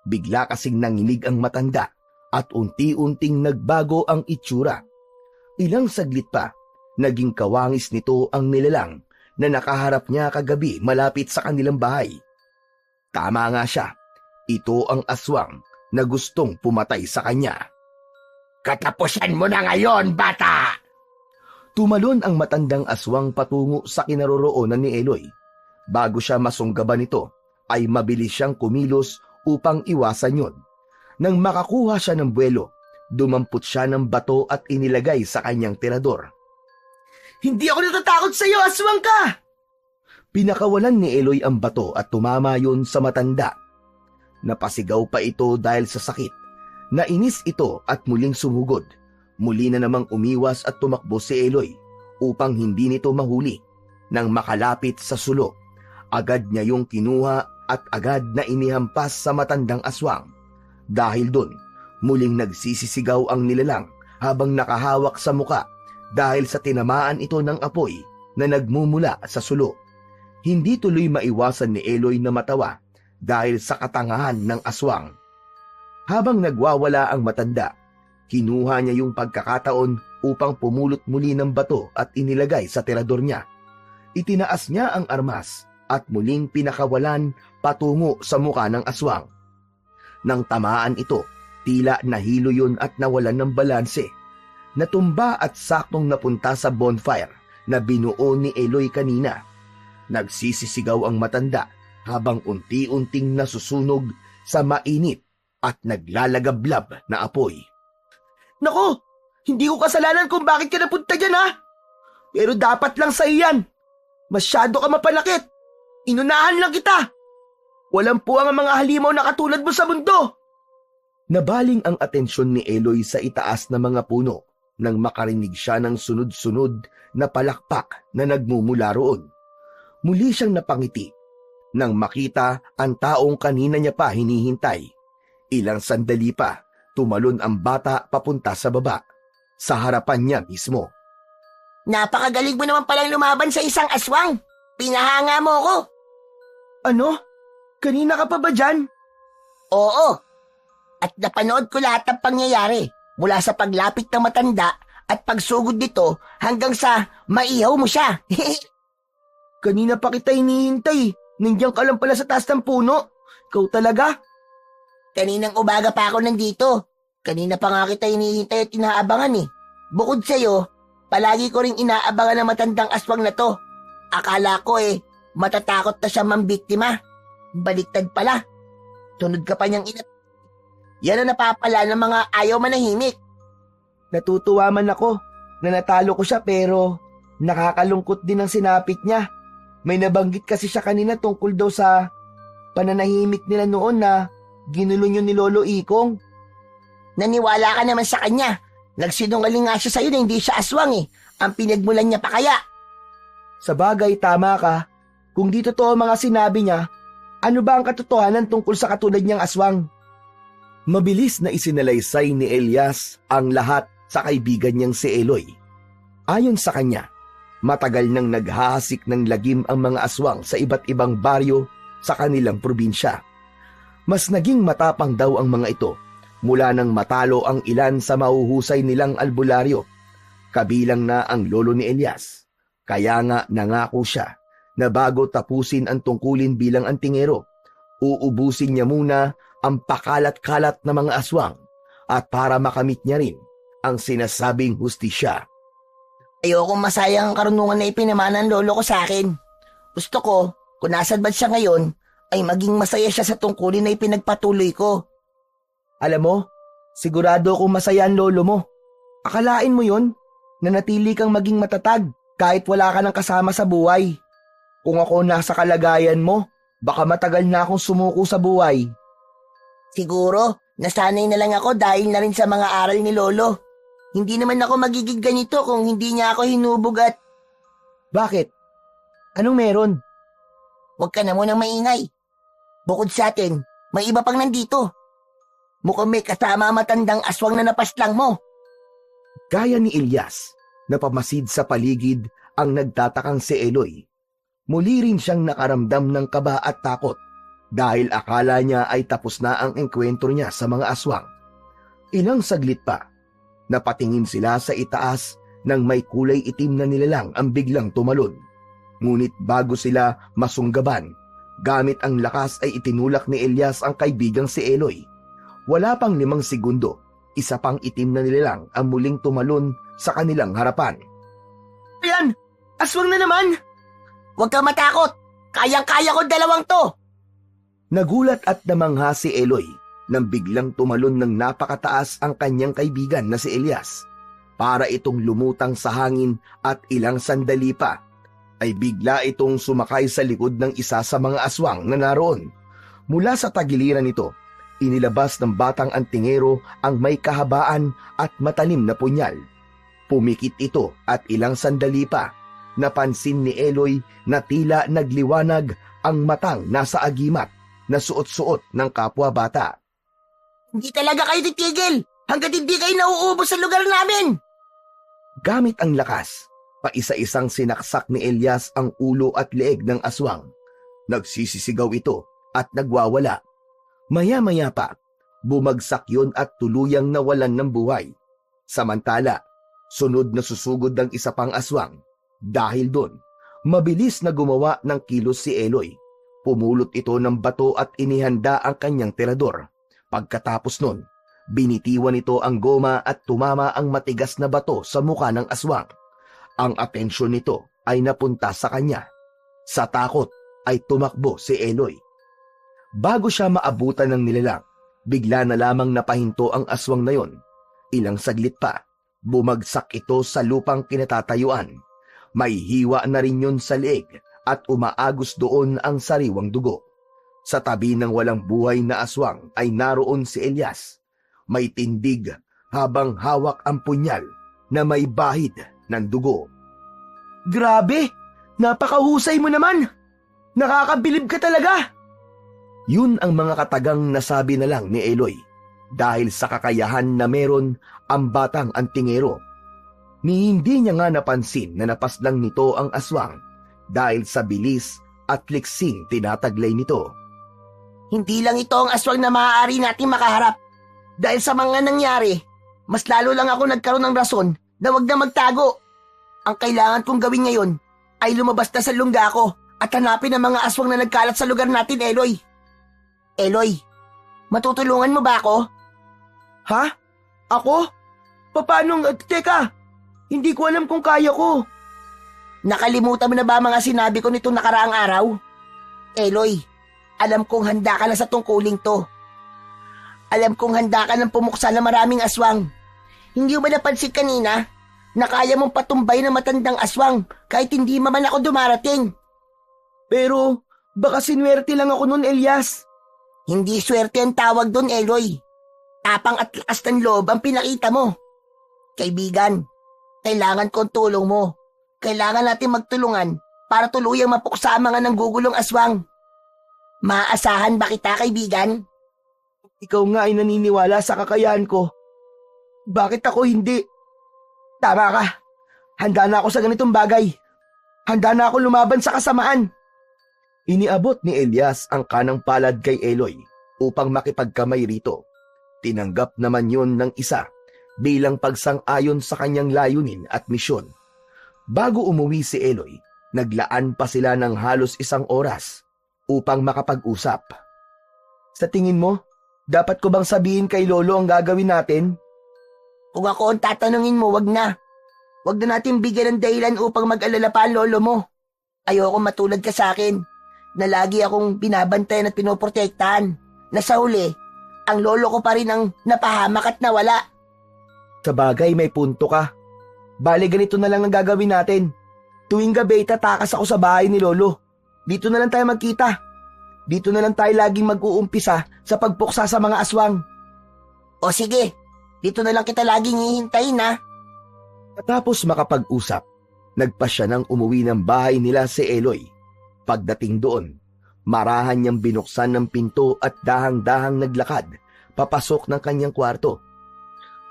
Bigla kasing nanginig ang matanda at unti-unting nagbago ang itsura. Ilang saglit pa, naging kawangis nito ang nilalang na nakaharap niya kagabi malapit sa kanilang bahay. Tama nga siya, ito ang aswang na gustong pumatay sa kanya. Katapusan mo na ngayon, bata! Tumalon ang matandang aswang patungo sa kinaroroonan ni Eloy. Bago siya masunggaban nito, ay mabilis siyang kumilos upang iwasan yun. Nang makakuha siya ng buwelo, dumampot siya ng bato at inilagay sa kanyang tirador. Hindi ako natatakot sa iyo, aswang ka! Pinakawalan ni Eloy ang bato at tumama yun sa matanda. Napasigaw pa ito dahil sa sakit. Nainis ito at muling sumugod. Muli na namang umiwas at tumakbo si Eloy upang hindi nito mahuli. Nang makalapit sa sulok, agad niya yung kinuha at agad na inihampas sa matandang aswang. Dahil doon, muling nagsisisigaw ang nilalang habang nakahawak sa muka dahil sa tinamaan ito ng apoy na nagmumula sa sulok. Hindi tuloy maiwasan ni Eloy na matawa dahil sa katangahan ng aswang. Habang nagwawala ang matanda, kinuha niya yung pagkakataon upang pumulot muli ng bato at inilagay sa tirador niya. Itinaas niya ang armas at muling pinakawalan patungo sa muka ng aswang. Nang tamaan ito, tila nahilo yun at nawalan ng balanse. Natumba at saktong napunta sa bonfire na binuo ni Eloy kanina. Nagsisisigaw ang matanda habang unti-unting nasusunog sa mainit at naglalagablab na apoy. Nako, hindi ko kasalanan kung bakit ka napunta dyan ha. Pero dapat lang sa iyan. Masyado ka mapanakit. Inunahan lang kita. Walang puwang ang mga halimaw na katulad mo sa mundo. Nabaling ang atensyon ni Eloy sa itaas na mga puno nang makarinig siya ng sunod-sunod na palakpak na nagmumula roon. Muli siyang napangiti nang makita ang taong kanina niya pa hinihintay. Ilang sandali pa, tumalon ang bata papunta sa baba, sa harapan niya mismo. Napakagaling mo naman palang lumaban sa isang aswang. Pinahanga mo ko. Ano? Kanina ka pa ba dyan? Oo. At napanood ko lahat ng pangyayari. Mula sa paglapit ng matanda at pagsugod nito hanggang sa maihaw mo siya. Kanina pa kita hinihintay. Nandiyan ka lang pala sa taas ng puno. Ikaw talaga? Kaninang umaga pa ako nandito. Kanina pa nga kita hinihintay at inaabangan eh. Bukod sa'yo, palagi ko ring inaabangan ng matandang aswang na to. Akala ko matatakot na siya mambiktima. Baliktad pala. Tunod ka pa niyang Yan ang napapala ng mga ayaw manahimik. Natutuwa man ako na natalo ko siya pero nakakalungkot din ang sinapit niya. May nabanggit kasi siya kanina tungkol daw sa pananahimik nila noon na ginulo niyo ni Lolo Ikong. Naniwala ka naman sa kanya. Nagsinungaling nga siya sa'yo na hindi siya aswang eh. Ang pinagmulan niya pa kaya. Sa bagay, tama ka. Kung di totoo mga sinabi niya, ano ba ang katotohanan tungkol sa katulad niyang aswang? Mabilis na isinalaysay ni Elias ang lahat sa kaibigan niyang si Eloy. Ayon sa kanya, matagal nang naghahasik ng lagim ang mga aswang sa iba't ibang baryo sa kanilang probinsya. Mas naging matapang daw ang mga ito mula nang matalo ang ilan sa mahuhusay nilang albularyo, kabilang na ang lolo ni Elias. Kaya nga nangako siya na bago tapusin ang tungkulin bilang antingero, uubusin niya muna ang pakalat-kalat na mga aswang at para makamit niya rin ang sinasabing hustisya. Ayokong masayang ang karunungan na ipinamana ng lolo ko sa akin. Gusto ko, kung nasan man siya ngayon, ay maging masaya siya sa tungkulin na ipinagpatuloy ko. Alam mo, sigurado akong masaya ang lolo mo. Akalain mo yun, na natili kang maging matatag kahit wala ka ng kasama sa buhay. Kung ako nasa kalagayan mo, baka matagal na akong sumuko sa buhay. Siguro, nasanay na lang ako dahil na rin sa mga aral ni lolo. Hindi naman ako magiging ganito kung hindi niya ako hinubog at... Bakit? Anong meron? Huwag ka na munang maingay. Bukod sa atin, may iba pang nandito. Mukhang may kasama matandang aswang na napaslang mo. Gaya ni Elias, napamasid sa paligid ang nagtatakang si Eloy. Muli rin siyang nakaramdam ng kaba at takot dahil akala niya ay tapos na ang engkwentro niya sa mga aswang. Ilang saglit pa, napatingin sila sa itaas nang may kulay itim na nilalang ang biglang tumalon. Ngunit bago sila masunggaban, gamit ang lakas ay itinulak ni Elias ang kaibigang si Eloy. Wala pang 5 segundo, isa pang itim na nilalang ang muling tumalon sa kanilang harapan. Ayan! Aswang na naman! Huwag ka matakot! Kayang-kaya ko 2 to! Nagulat at namangha si Eloy nang biglang tumalon ng napakataas ang kanyang kaibigan na si Elias. Para itong lumutang sa hangin at ilang sandali pa, ay bigla itong sumakay sa likod ng isa sa mga aswang na naroon. Mula sa tagiliran nito, inilabas ng batang antingero ang may kahabaan at matalim na punyal. Pumikit ito at ilang sandali pa, napansin ni Eloy na tila nagliwanag ang matang nasa agimat na suot-suot ng kapwa bata. Hindi talaga kayo titigil hanggat hindi kayo nauubos sa lugar namin! Gamit ang lakas, paisa-isang sinaksak ni Elias ang ulo at leeg ng aswang. Nagsisisigaw ito at nagwawala. Maya-maya pa, bumagsak yun at tuluyang nawalan ng buhay. Samantala, sunod na susugod ng isa pang aswang. Dahil doon, mabilis na gumawa ng kilos si Eloy. Pumulot ito ng bato at inihanda ang kanyang tirador. Pagkatapos nun, binitiwan ito ang goma at tumama ang matigas na bato sa muka ng aswang. Ang atensyon nito ay napunta sa kanya. Sa takot ay tumakbo si Eloy. Bago siya maabutan ng nilalang, bigla na lamang napahinto ang aswang na yon. Ilang saglit pa, bumagsak ito sa lupang kinatatayuan. May hiwa na rin yun sa leeg at umaagos doon ang sariwang dugo. Sa tabi ng walang buhay na aswang ay naroon si Elias. May tindig habang hawak ang punyal na may bahid ng dugo. Grabe! Napakahusay mo naman! Nakakabilib ka talaga! Yun ang mga katagang nasabi na lang ni Eloy dahil sa kakayahan na meron ang batang antingero. Ni hindi niya nga napansin na napaslang nito ang aswang dahil sa bilis at liksing tinataglay nito. Hindi lang ito ang aswang na maaari nating makaharap. Dahil sa mga nangyari, mas lalo lang ako nagkaroon ng rason na wag na magtago. Ang kailangan kong gawin ngayon ay lumabas na sa lungga ko at hanapin ang mga aswang na nagkalat sa lugar natin, Eloy. Eloy, matutulungan mo ba ako? Ha? Ako? Paano? Teka, hindi ko alam kung kaya ko. Nakalimutan mo na ba mga sinabi ko nitong nakaraang araw? Eloy, alam kong handa ka na sa tungkuling to. Alam kong handa ka ng pumuksa ng maraming aswang. Hindi mo ba napansin kanina na kaya mong patumbay ng matandang aswang kahit hindi man ako dumarating? Pero baka sinwerte lang ako nun, Elias. Hindi swerte ang tawag doon, Eloy. Tapang at lakas ng loob ang pinakita mo. Kaibigan, kailangan ko ang tulong mo. Kailangan natin magtulungan para tuluyang mapuksa ang mga nanggugulong aswang. Maaasahan ba kita, kaibigan? Ikaw nga ay naniniwala sa kakayahan ko. Bakit ako hindi? Tama ka. Handa na ako sa ganitong bagay. Handa na ako lumaban sa kasamaan. Iniabot ni Elias ang kanang palad kay Eloy upang makipagkamay rito. Tinanggap naman yun ng isa bilang pagsang-ayon sa kanyang layunin at misyon. Bago umuwi si Eloy, naglaan pa sila ng halos 1 oras upang makapag-usap. Sa tingin mo, dapat ko bang sabihin kay Lolo ang gagawin natin? Kung ako ang tatanungin mo, wag na. Wag na natin bigyan ng dahilan upang mag-alala pa ang lolo mo. Ayoko matulad ka sa akin na lagi akong binabantayan at pinoprotektahan. Na sa huli, ang lolo ko pa rin ang napahamak at nawala. Sa bagay, may punto ka. Bale, ganito na lang ang gagawin natin. Tuwing gabi, tatakas ako sa bahay ni Lolo. Dito na lang tayo magkita. Dito na lang tayo laging mag-uumpisa sa pagpuksa sa mga aswang. O sige, dito na lang kita laging hihintayin, ha? Matapos makapag-usap, nagpasya nang umuwi ng bahay nila si Eloy. Pagdating doon, marahan niyang binuksan ng pinto at dahang-dahang naglakad papasok ng kanyang kwarto.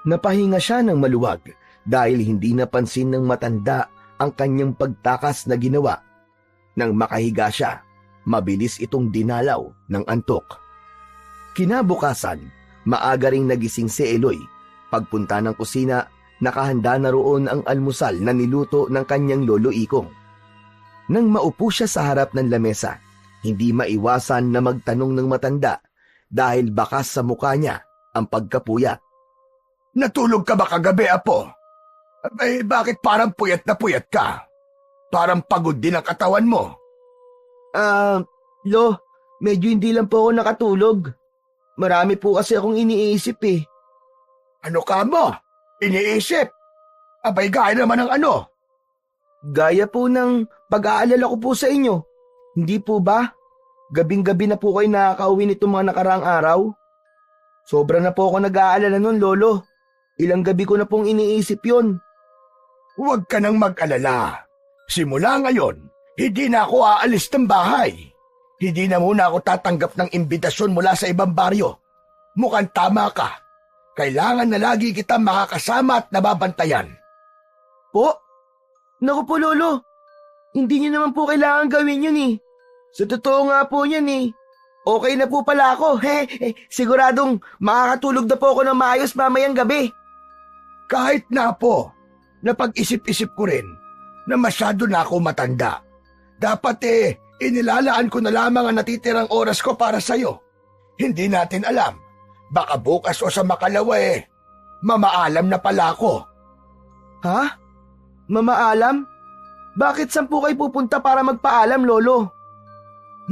Napahinga siya ng maluwag dahil hindi napansin ng matanda ang kanyang pagtakas na ginawa. Nang makahiga siya, mabilis itong dinalaw ng antok. Kinabukasan, maaga ring nagising si Eloy. Pagpunta ng kusina, nakahanda na roon ang almusal na niluto ng kanyang lolo Ikong. Nang maupo siya sa harap ng lamesa, hindi maiwasan na magtanong ng matanda dahil bakas sa mukha niya ang pagkapuyat. Natulog ka ba kagabi, Apo? Eh, bakit parang puyat na puyat ka? Parang pagod din ang katawan mo. Lo, medyo hindi lang po ako nakatulog. Marami po kasi akong iniisip eh. Ano ka mo? Iniisip? Abay, gaya naman ng ano? Gaya po ng pag-aalala ko po sa inyo. Hindi po ba? Gabing-gabi na po kayo nakakauwi nitong mga nakaraang araw. Sobra na po ako nag-aalala nun, Lolo. Ilang gabi ko na pong iniisip yon. Huwag ka nang mag-alala. Simula ngayon, hindi na ako aalis ng bahay. Hindi na muna ako tatanggap ng imbitasyon mula sa ibang baryo. Mukhang tama ka. Kailangan na lagi kita makakasama at nababantayan. Po? Naku po, Lolo. Hindi niyo naman po kailangan gawin yun eh. Sa totoo nga po yan eh. Okay na po pala ako. Siguradong makakatulog na po ako ng maayos mamayang gabi. Kahit na po, napag-isip-isip ko rin na masyado na ako matanda. Dapat inilalaan ko na lamang ang natitirang oras ko para sa'yo. Hindi natin alam. Baka bukas o sa makalawa mamaalam na pala ako. Ha? Mamaalam? Bakit saan po kayo pupunta para magpaalam, Lolo?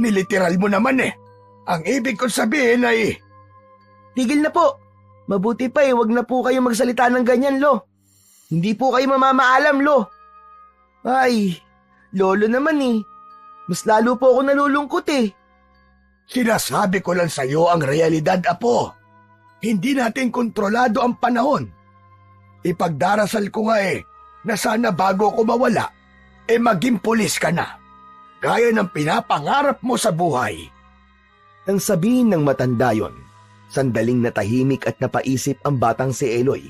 Niliteral mo naman Ang ibig kong sabihin ay... Tigil na po. Mabuti pa wag na po kayo magsalita ng ganyan, Lo. Hindi po kayo mamamaalam, Lo. Ay, Lolo naman Mas lalo po ako nalulungkot Sinasabi ko lang sa iyo ang realidad, Apo. Hindi natin kontrolado ang panahon. Ipagdarasal ko nga na sana bago ko mawala, maging pulis ka na. Gaya ng pinapangarap mo sa buhay. Nang sabihin ng matanda yon, sandaling natahimik at napaisip ang batang si Eloy.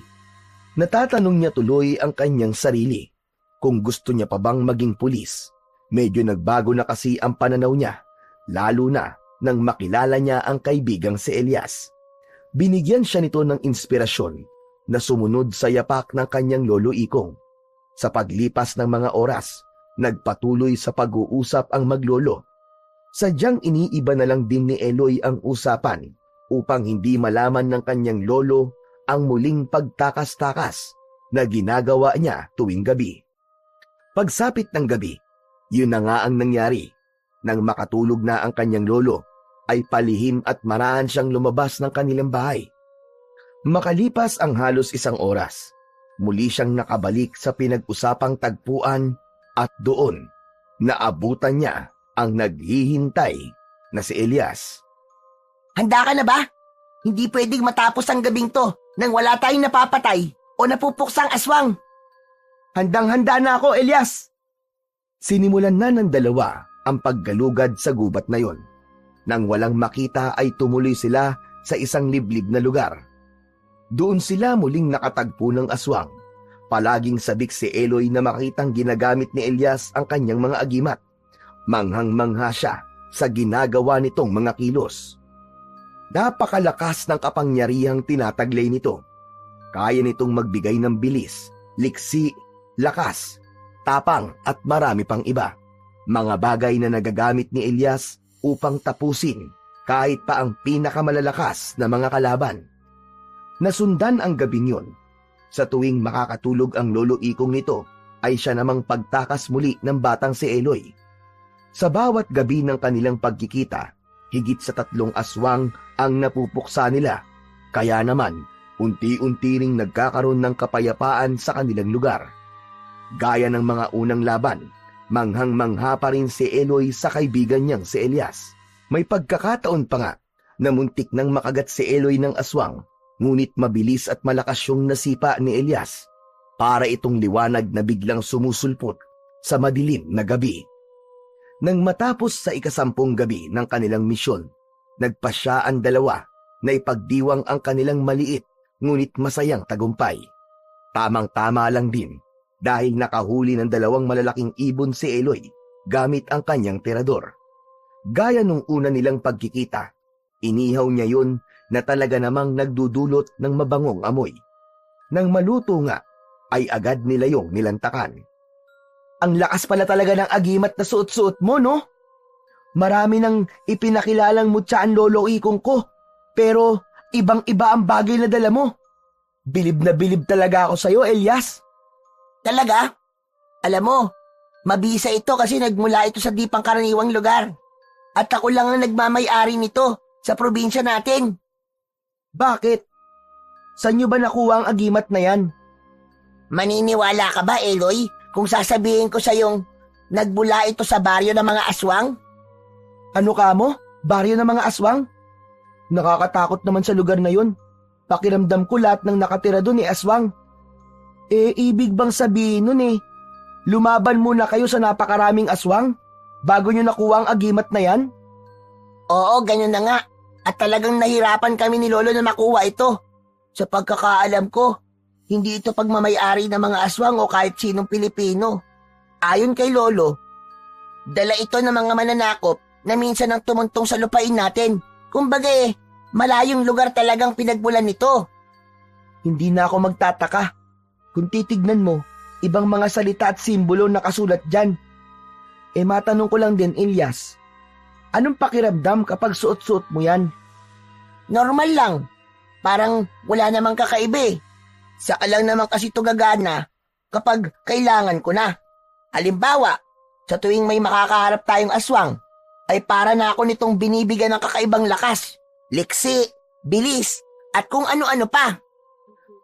Natatanong niya tuloy ang kanyang sarili kung gusto niya pa bang maging pulis. Medyo nagbago na kasi ang pananaw niya, lalo na nang makilala niya ang kaibigang si Elias. Binigyan siya nito ng inspirasyon na sumunod sa yapak ng kanyang lolo Ikong. Sa paglipas ng mga oras, nagpatuloy sa pag-uusap ang maglolo. Sadyang iniiba na lang din ni Eloy ang usapan upang hindi malaman ng kanyang lolo ang muling pagtakas-takas na ginagawa niya tuwing gabi. Pagsapit ng gabi, yun na nga ang nangyari. Nang makatulog na ang kanyang lolo, ay palihim at marahan siyang lumabas ng kanilang bahay. Makalipas ang halos 1 oras, muli siyang nakabalik sa pinag-usapang tagpuan at doon naabutan niya ang naghihintay na si Elias. Handa ka na ba? Hindi pwedeng matapos ang gabing to nang wala tayong napapatay o napupuksang aswang. Handang-handa na ako, Elias. Sinimulan na ng dalawa ang paggalugad sa gubat na yon. Nang walang makita ay tumuloy sila sa isang liblib na lugar. Doon sila muling nakatagpo ng aswang. Palaging sabik si Eloy na makitang ginagamit ni Elias ang kanyang mga agimat. Manghang-mangha siya sa ginagawa nitong mga kilos. Napakalakas ng kapangyarihang tinataglay nito. Kaya nitong magbigay ng bilis, liksi, lakas, tapang at marami pang iba. Mga bagay na nagagamit ni Elias upang tapusin kahit pa ang pinakamalalakas na mga kalaban. Nasundan ang gabing yun. Sa tuwing makakatulog ang lolo Ikong nito, ay siya namang pagtakas muli ng batang si Eloy. Sa bawat gabi ng kanilang pagkikita, higit sa 3 aswang ang napupuksa nila. Kaya naman, unti-unti ring nagkakaroon ng kapayapaan sa kanilang lugar. Gaya ng mga unang laban, manghang-mangha pa rin si Eloy sa kaibigan niyang si Elias. May pagkakataon pa nga na muntik nang makagat si Eloy ng aswang, ngunit mabilis at malakas yung nasipa ni Elias para itong liwanag na biglang sumusulpot sa madilim na gabi. Nang matapos sa 10 gabi ng kanilang misyon, nagpasya ang dalawa na ipagdiwang ang kanilang maliit ngunit masayang tagumpay. Tamang-tama lang din dahil nakahuli ng 2 malalaking ibon si Eloy gamit ang kanyang tirador. Gaya nung una nilang pagkikita, inihaw niya yun na talaga namang nagdudulot ng mabangong amoy. Nang maluto nga, ay agad nila yung nilantakan. Ang lakas pala talaga ng agimat na suot-suot mo, no? Marami nang ipinakilalang mutya ang lolo Ikong ko, pero ibang-iba ang bagay na dala mo. Bilib na bilib talaga ako sa'yo, Elias. Talaga? Alam mo, mabisa ito kasi nagmula ito sa di pangkaraniwang lugar. At ako lang ang nagmamay-ari nito sa probinsya natin. Bakit? Saan nyo ba nakuha ang agimat na yan? Maniniwala ka ba, Eloy, kung sasabihin ko sa yung nagbula ito sa baryo ng mga aswang? Ano ka mo? Baryo ng mga aswang? Nakakatakot naman sa lugar na yun. Pakiramdam ko lahat ng nakatira doon aswang. Ibig bang sabihin nun lumaban muna kayo sa napakaraming aswang bago nyo nakuha ang agimat na yan? Oo, ganyan na nga. At talagang nahirapan kami ni Lolo na makuha ito. Sa pagkakaalam ko, hindi ito pagmamayari ng mga aswang o kahit sinong Pilipino. Ayon kay Lolo, dala ito ng mga mananakop na minsan ang tumuntong sa lupain natin. Kumbaga malayong lugar talagang pinagmulan nito. Hindi na ako magtataka. Kung titignan mo, ibang mga salita at simbolo nakasulat dyan. Matanong ko lang din, Elias, anong pakiramdam kapag suot-suot mo yan? Normal lang. Parang wala namang kakaiba Saka lang naman kasi ito gagana kapag kailangan ko na. Halimbawa, sa tuwing may makakaharap tayong aswang, ay para na ako nitong binibigyan ng kakaibang lakas, liksi, bilis, At kung ano-ano pa.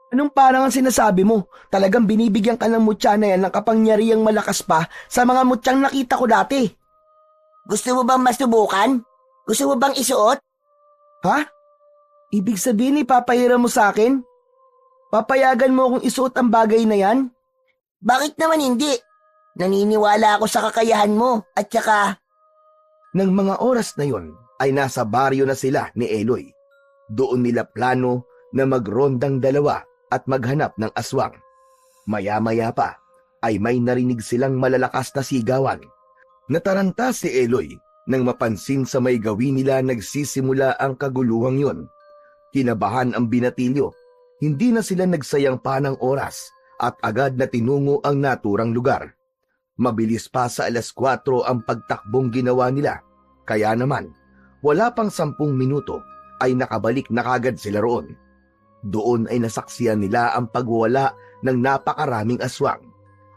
Anong parang ang sinasabi mo? Talagang binibigyan ka ng mutya na yan ng kapangyarihang malakas pa sa mga mutyang nakita ko dati. Gusto mo bang masubukan? Gusto mo bang isuot? Ha? Ibig sabihin ipapahiram mo sa akin? Papayagan mo akong isuot ang bagay na yan? Bakit naman hindi? Naniniwala ako sa kakayahan mo at saka... Nang mga oras na yon ay nasa baryo na sila ni Eloy. Doon nila plano na magrondang dalawa at maghanap ng aswang. Maya-maya pa ay may narinig silang malalakas na sigawan. Nataranta si Eloy nang mapansin sa may gawin nila nagsisimula ang kaguluhang yon. Kinabahan ang binatilyo. Hindi na sila nagsayang pa ng oras at agad na tinungo ang naturang lugar. Mabilis pa sa 4:00 ang pagtakbong ginawa nila. Kaya naman, wala pang 10 minuto ay nakabalik na kagad sila roon. Doon ay nasaksiyan nila ang pagwala ng napakaraming aswang.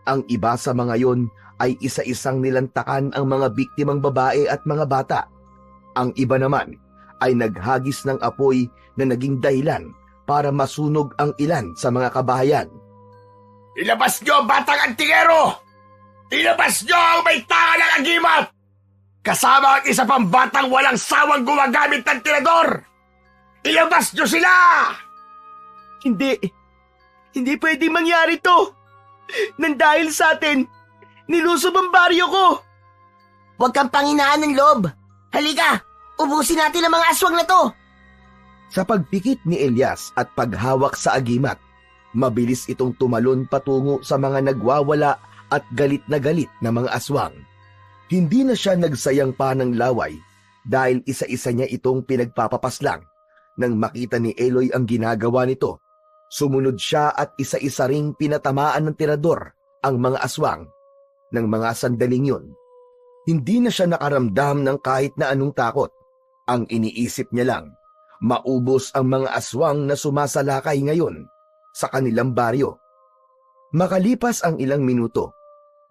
Ang iba sa mga yon ay isa-isang nilantakan ang mga biktimang babae at mga bata. Ang iba naman ay naghagis ng apoy na naging dahilan para masunog ang ilan sa mga kabahayan. Ilabas niyo ang batang antingero! Ilabas niyo ang may tanga ng agimat! Kasama ang isa pang batang walang sawang gumagamit ng tirador! Ilabas niyo sila! Hindi. Hindi pwedeng mangyari to. Nang dahil sa atin, nilusob ang baryo ko. Huwag kang panghinaan ng loob. Halika, ubusin natin ang mga aswang na to. Sa pagpikit ni Elias at paghawak sa agimat, mabilis itong tumalon patungo sa mga nagwawala at galit na mga aswang. Hindi na siya nagsayang pa ng laway dahil isa-isa niya itong pinagpapapaslang. Nang makita ni Eloy ang ginagawa nito, sumunod siya at isa-isa ring pinatamaan ng tirador ang mga aswang. Nang mga sandaling yun, hindi na siya nakaramdam ng kahit na anong takot. Ang iniisip niya lang, maubos ang mga aswang na sumasalakay ngayon sa kanilang baryo. Makalipas ang ilang minuto,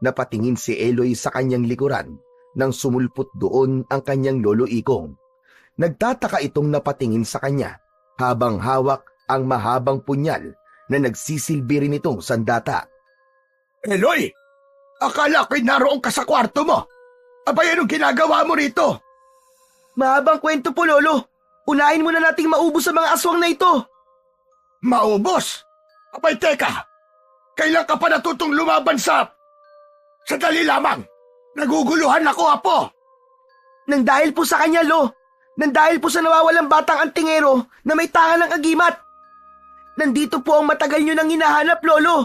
napatingin si Eloy sa kanyang likuran nang sumulpot doon ang kanyang lolo Ikong. Nagtataka itong napatingin sa kanya habang hawak ang mahabang punyal na nagsisilbi rin itong sandata. Eloy! Akala ko'y naroon ka sa kwarto mo! Abay, anong ginagawa mo rito? Mahabang kwento po, Lolo. Unahin muna nating maubos ang mga aswang na ito. Maubos? Abay, teka! Kailan ka pa natutong lumaban sa... Sandali lamang! Naguguluhan ako, Apo! Nang dahil po sa kanya, Lo. Nang dahil po sa nawawalang batang antingero na may tanga ng agimat. Nandito po ang matagal nyo nang hinahanap, Lolo.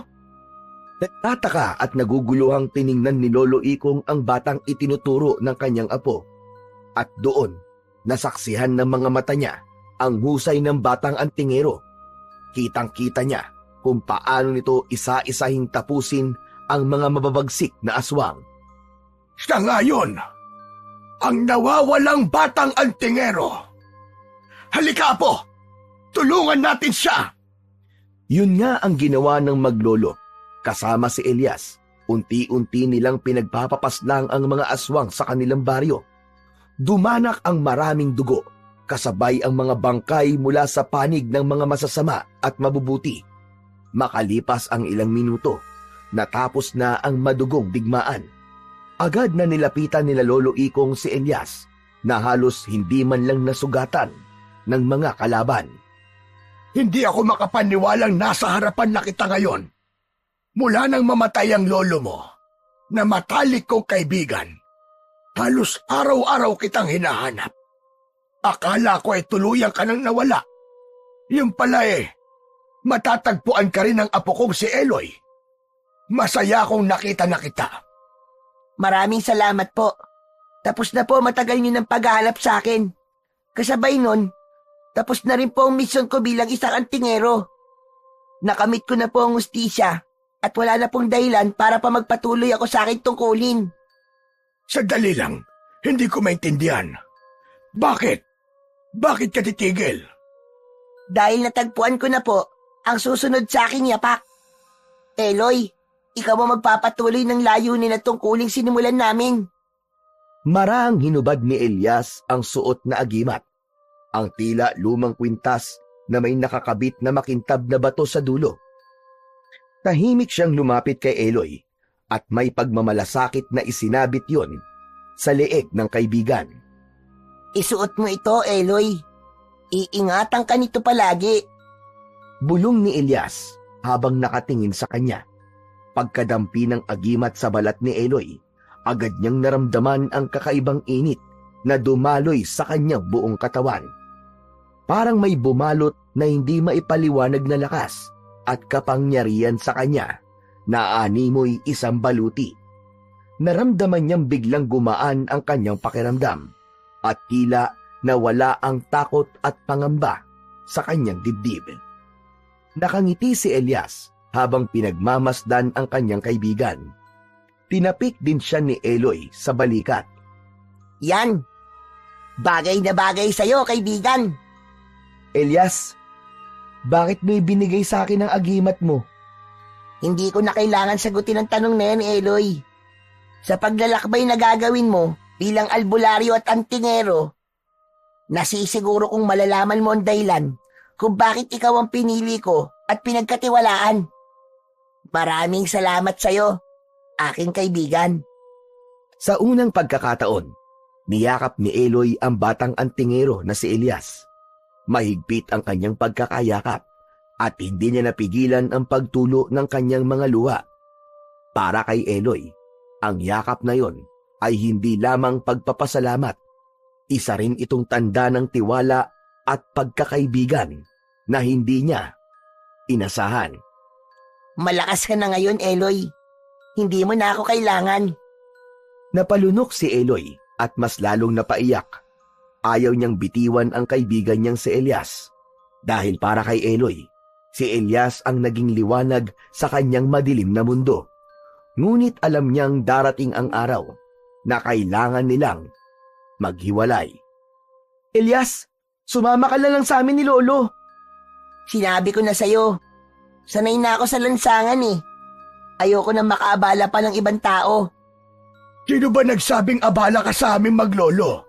Nagtataka at naguguluhang tiningnan ni Lolo Ikong ang batang itinuturo ng kanyang apo. At doon, nasaksihan ng mga mata niya ang husay ng batang antingero. Kitang-kita niya kung paano nito isa-isahing tapusin ang mga mababagsik na aswang. Siya ngayon, ang nawawalang batang antingero. Halika, Apo! Tulungan natin siya! Yun nga ang ginawa ng maglolo. Kasama si Elias, unti-unti nilang pinagpapapaslang ang mga aswang sa kanilang baryo. Dumanak ang maraming dugo, kasabay ang mga bangkay mula sa panig ng mga masasama at mabubuti. Makalipas ang ilang minuto, natapos na ang madugong digmaan. Agad na nilapitan nila Lolo Ikong si Elias na halos hindi man lang nasugatan ng mga kalaban. Hindi ako makapaniwalang nasa harapan na kita ngayon. Mula nang mamatay ang lolo mo, na matalik kong kaibigan, halos araw-araw kitang hinahanap. Akala ko ay tuluyan ka nang nawala. Yung pala matatagpuan ka rin ng apo kong si Eloy. Masaya akong nakita na kita. Maraming salamat po. Tapos na po matagal niyo ng paghahanap sa akin. Kasabay nun, tapos na rin po ang misyon ko bilang isang antingero. Nakamit ko na po ang hustisya at wala na pong dahilan para pa magpatuloy ako sa aking tungkulin. Sandali lang, hindi ko maintindihan. Bakit? Bakit ka titigil? Dahil natagpuan ko na po ang susunod sa aking yapak. Eloy, ikaw mo magpapatuloy ng layunin at tungkuling sinimulan namin. Marahang hinubad ni Elias ang suot na agimat. Ang tila lumang kwintas na may nakakabit na makintab na bato sa dulo. Tahimik siyang lumapit kay Eloy at may pagmamalasakit na isinabit yon sa leeg ng kaibigan. Isuot mo ito, Eloy. Iingatan ka nito palagi. Bulong ni Elias habang nakatingin sa kanya. Pagkadampi ng agimat sa balat ni Eloy, agad niyang naramdaman ang kakaibang init na dumaloy sa kanyang buong katawan. Parang may bumalot na hindi maipaliwanag na lakas at kapangyarihan sa kanya na animoy isang baluti. Naramdaman niyang biglang gumaan ang kanyang pakiramdam at tila nawala ang takot at pangamba sa kanyang dibdib. Nakangiti si Elias habang pinagmamasdan ang kanyang kaibigan. Tinapik din siya ni Eloy sa balikat. Yan. Bagay na bagay sa'yo, kaibigan. Elias, bakit mo ibinigay sa akin ang agimat mo? Hindi ko na kailangan sagutin ang tanong na yan, Eloy. Sa paglalakbay na gagawin mo bilang albularyo at antingero, nasisiguro kong malalaman mo ang dahilan kung bakit ikaw ang pinili ko at pinagkatiwalaan. Maraming salamat sa'yo, aking kaibigan. Sa unang pagkakataon, niyakap ni Eloy ang batang antingero na si Elias. Mahigpit ang kanyang pagkakayakap at hindi niya napigilan ang pagtulo ng kanyang mga luha. Para kay Eloy, ang yakap na yon ay hindi lamang pagpapasalamat. Isa rin itong tanda ng tiwala at pagkakaibigan na hindi niya inasahan. Malakas ka na ngayon, Eloy. Hindi mo na ako kailangan. Napalunok si Eloy at mas lalong napaiyak. Ayaw niyang bitiwan ang kaibigan niyang si Elias. Dahil para kay Eloy, si Elias ang naging liwanag sa kanyang madilim na mundo. Ngunit alam niyang darating ang araw na kailangan nilang maghiwalay. Elias, sumama ka na lang sa amin ni Lolo. Sinabi ko na sa'yo, sanay na ako sa lansangan eh. Ayoko na makaabala pa ng ibang tao. Sino ba nagsabing abala ka sa aming maglolo?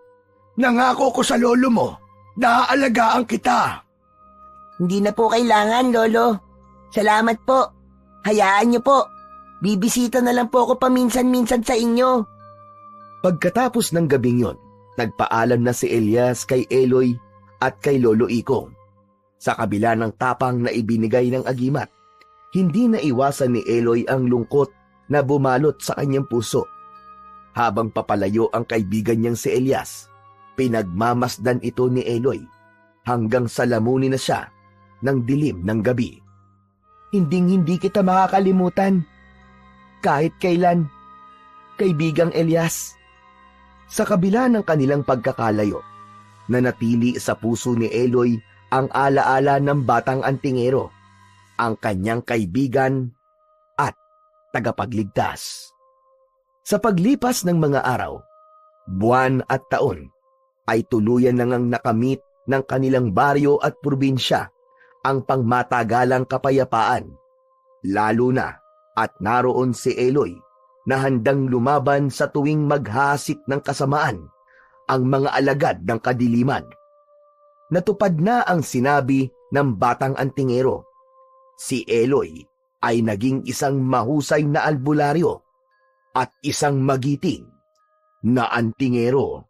Nangako ko sa lolo mo, naaalagaan kita. Hindi na po kailangan, Lolo. Salamat po. Hayaan niyo po. Bibisita na lang po ako paminsan-minsan sa inyo. Pagkatapos ng gabing yon, nagpaalam na si Elias kay Eloy at kay Lolo Ikong. Sa kabila ng tapang na ibinigay ng agimat, hindi na iwasan ni Eloy ang lungkot na bumalot sa kanyang puso. Habang papalayo ang kaibigan niyang si Elias, pinagmamasdan ito ni Eloy hanggang sa lamunin na siya ng dilim ng gabi. Hinding-hindi kita makakalimutan. Kahit kailan, kaibigang Elias. Sa kabila ng kanilang pagkakalayo, nanatili sa puso ni Eloy ang alaala ng batang antingero, ang kanyang kaibigan at tagapagligtas. Sa paglipas ng mga araw, buwan at taon, ay tuluyan na ngang nakamit ng kanilang baryo at probinsya ang pangmatagalang kapayapaan. Lalo na at naroon si Eloy na handang lumaban sa tuwing maghasik ng kasamaan ang mga alagad ng kadiliman. Natupad na ang sinabi ng batang antingero. Si Eloy ay naging isang mahusay na albularyo at isang magiting na antingero.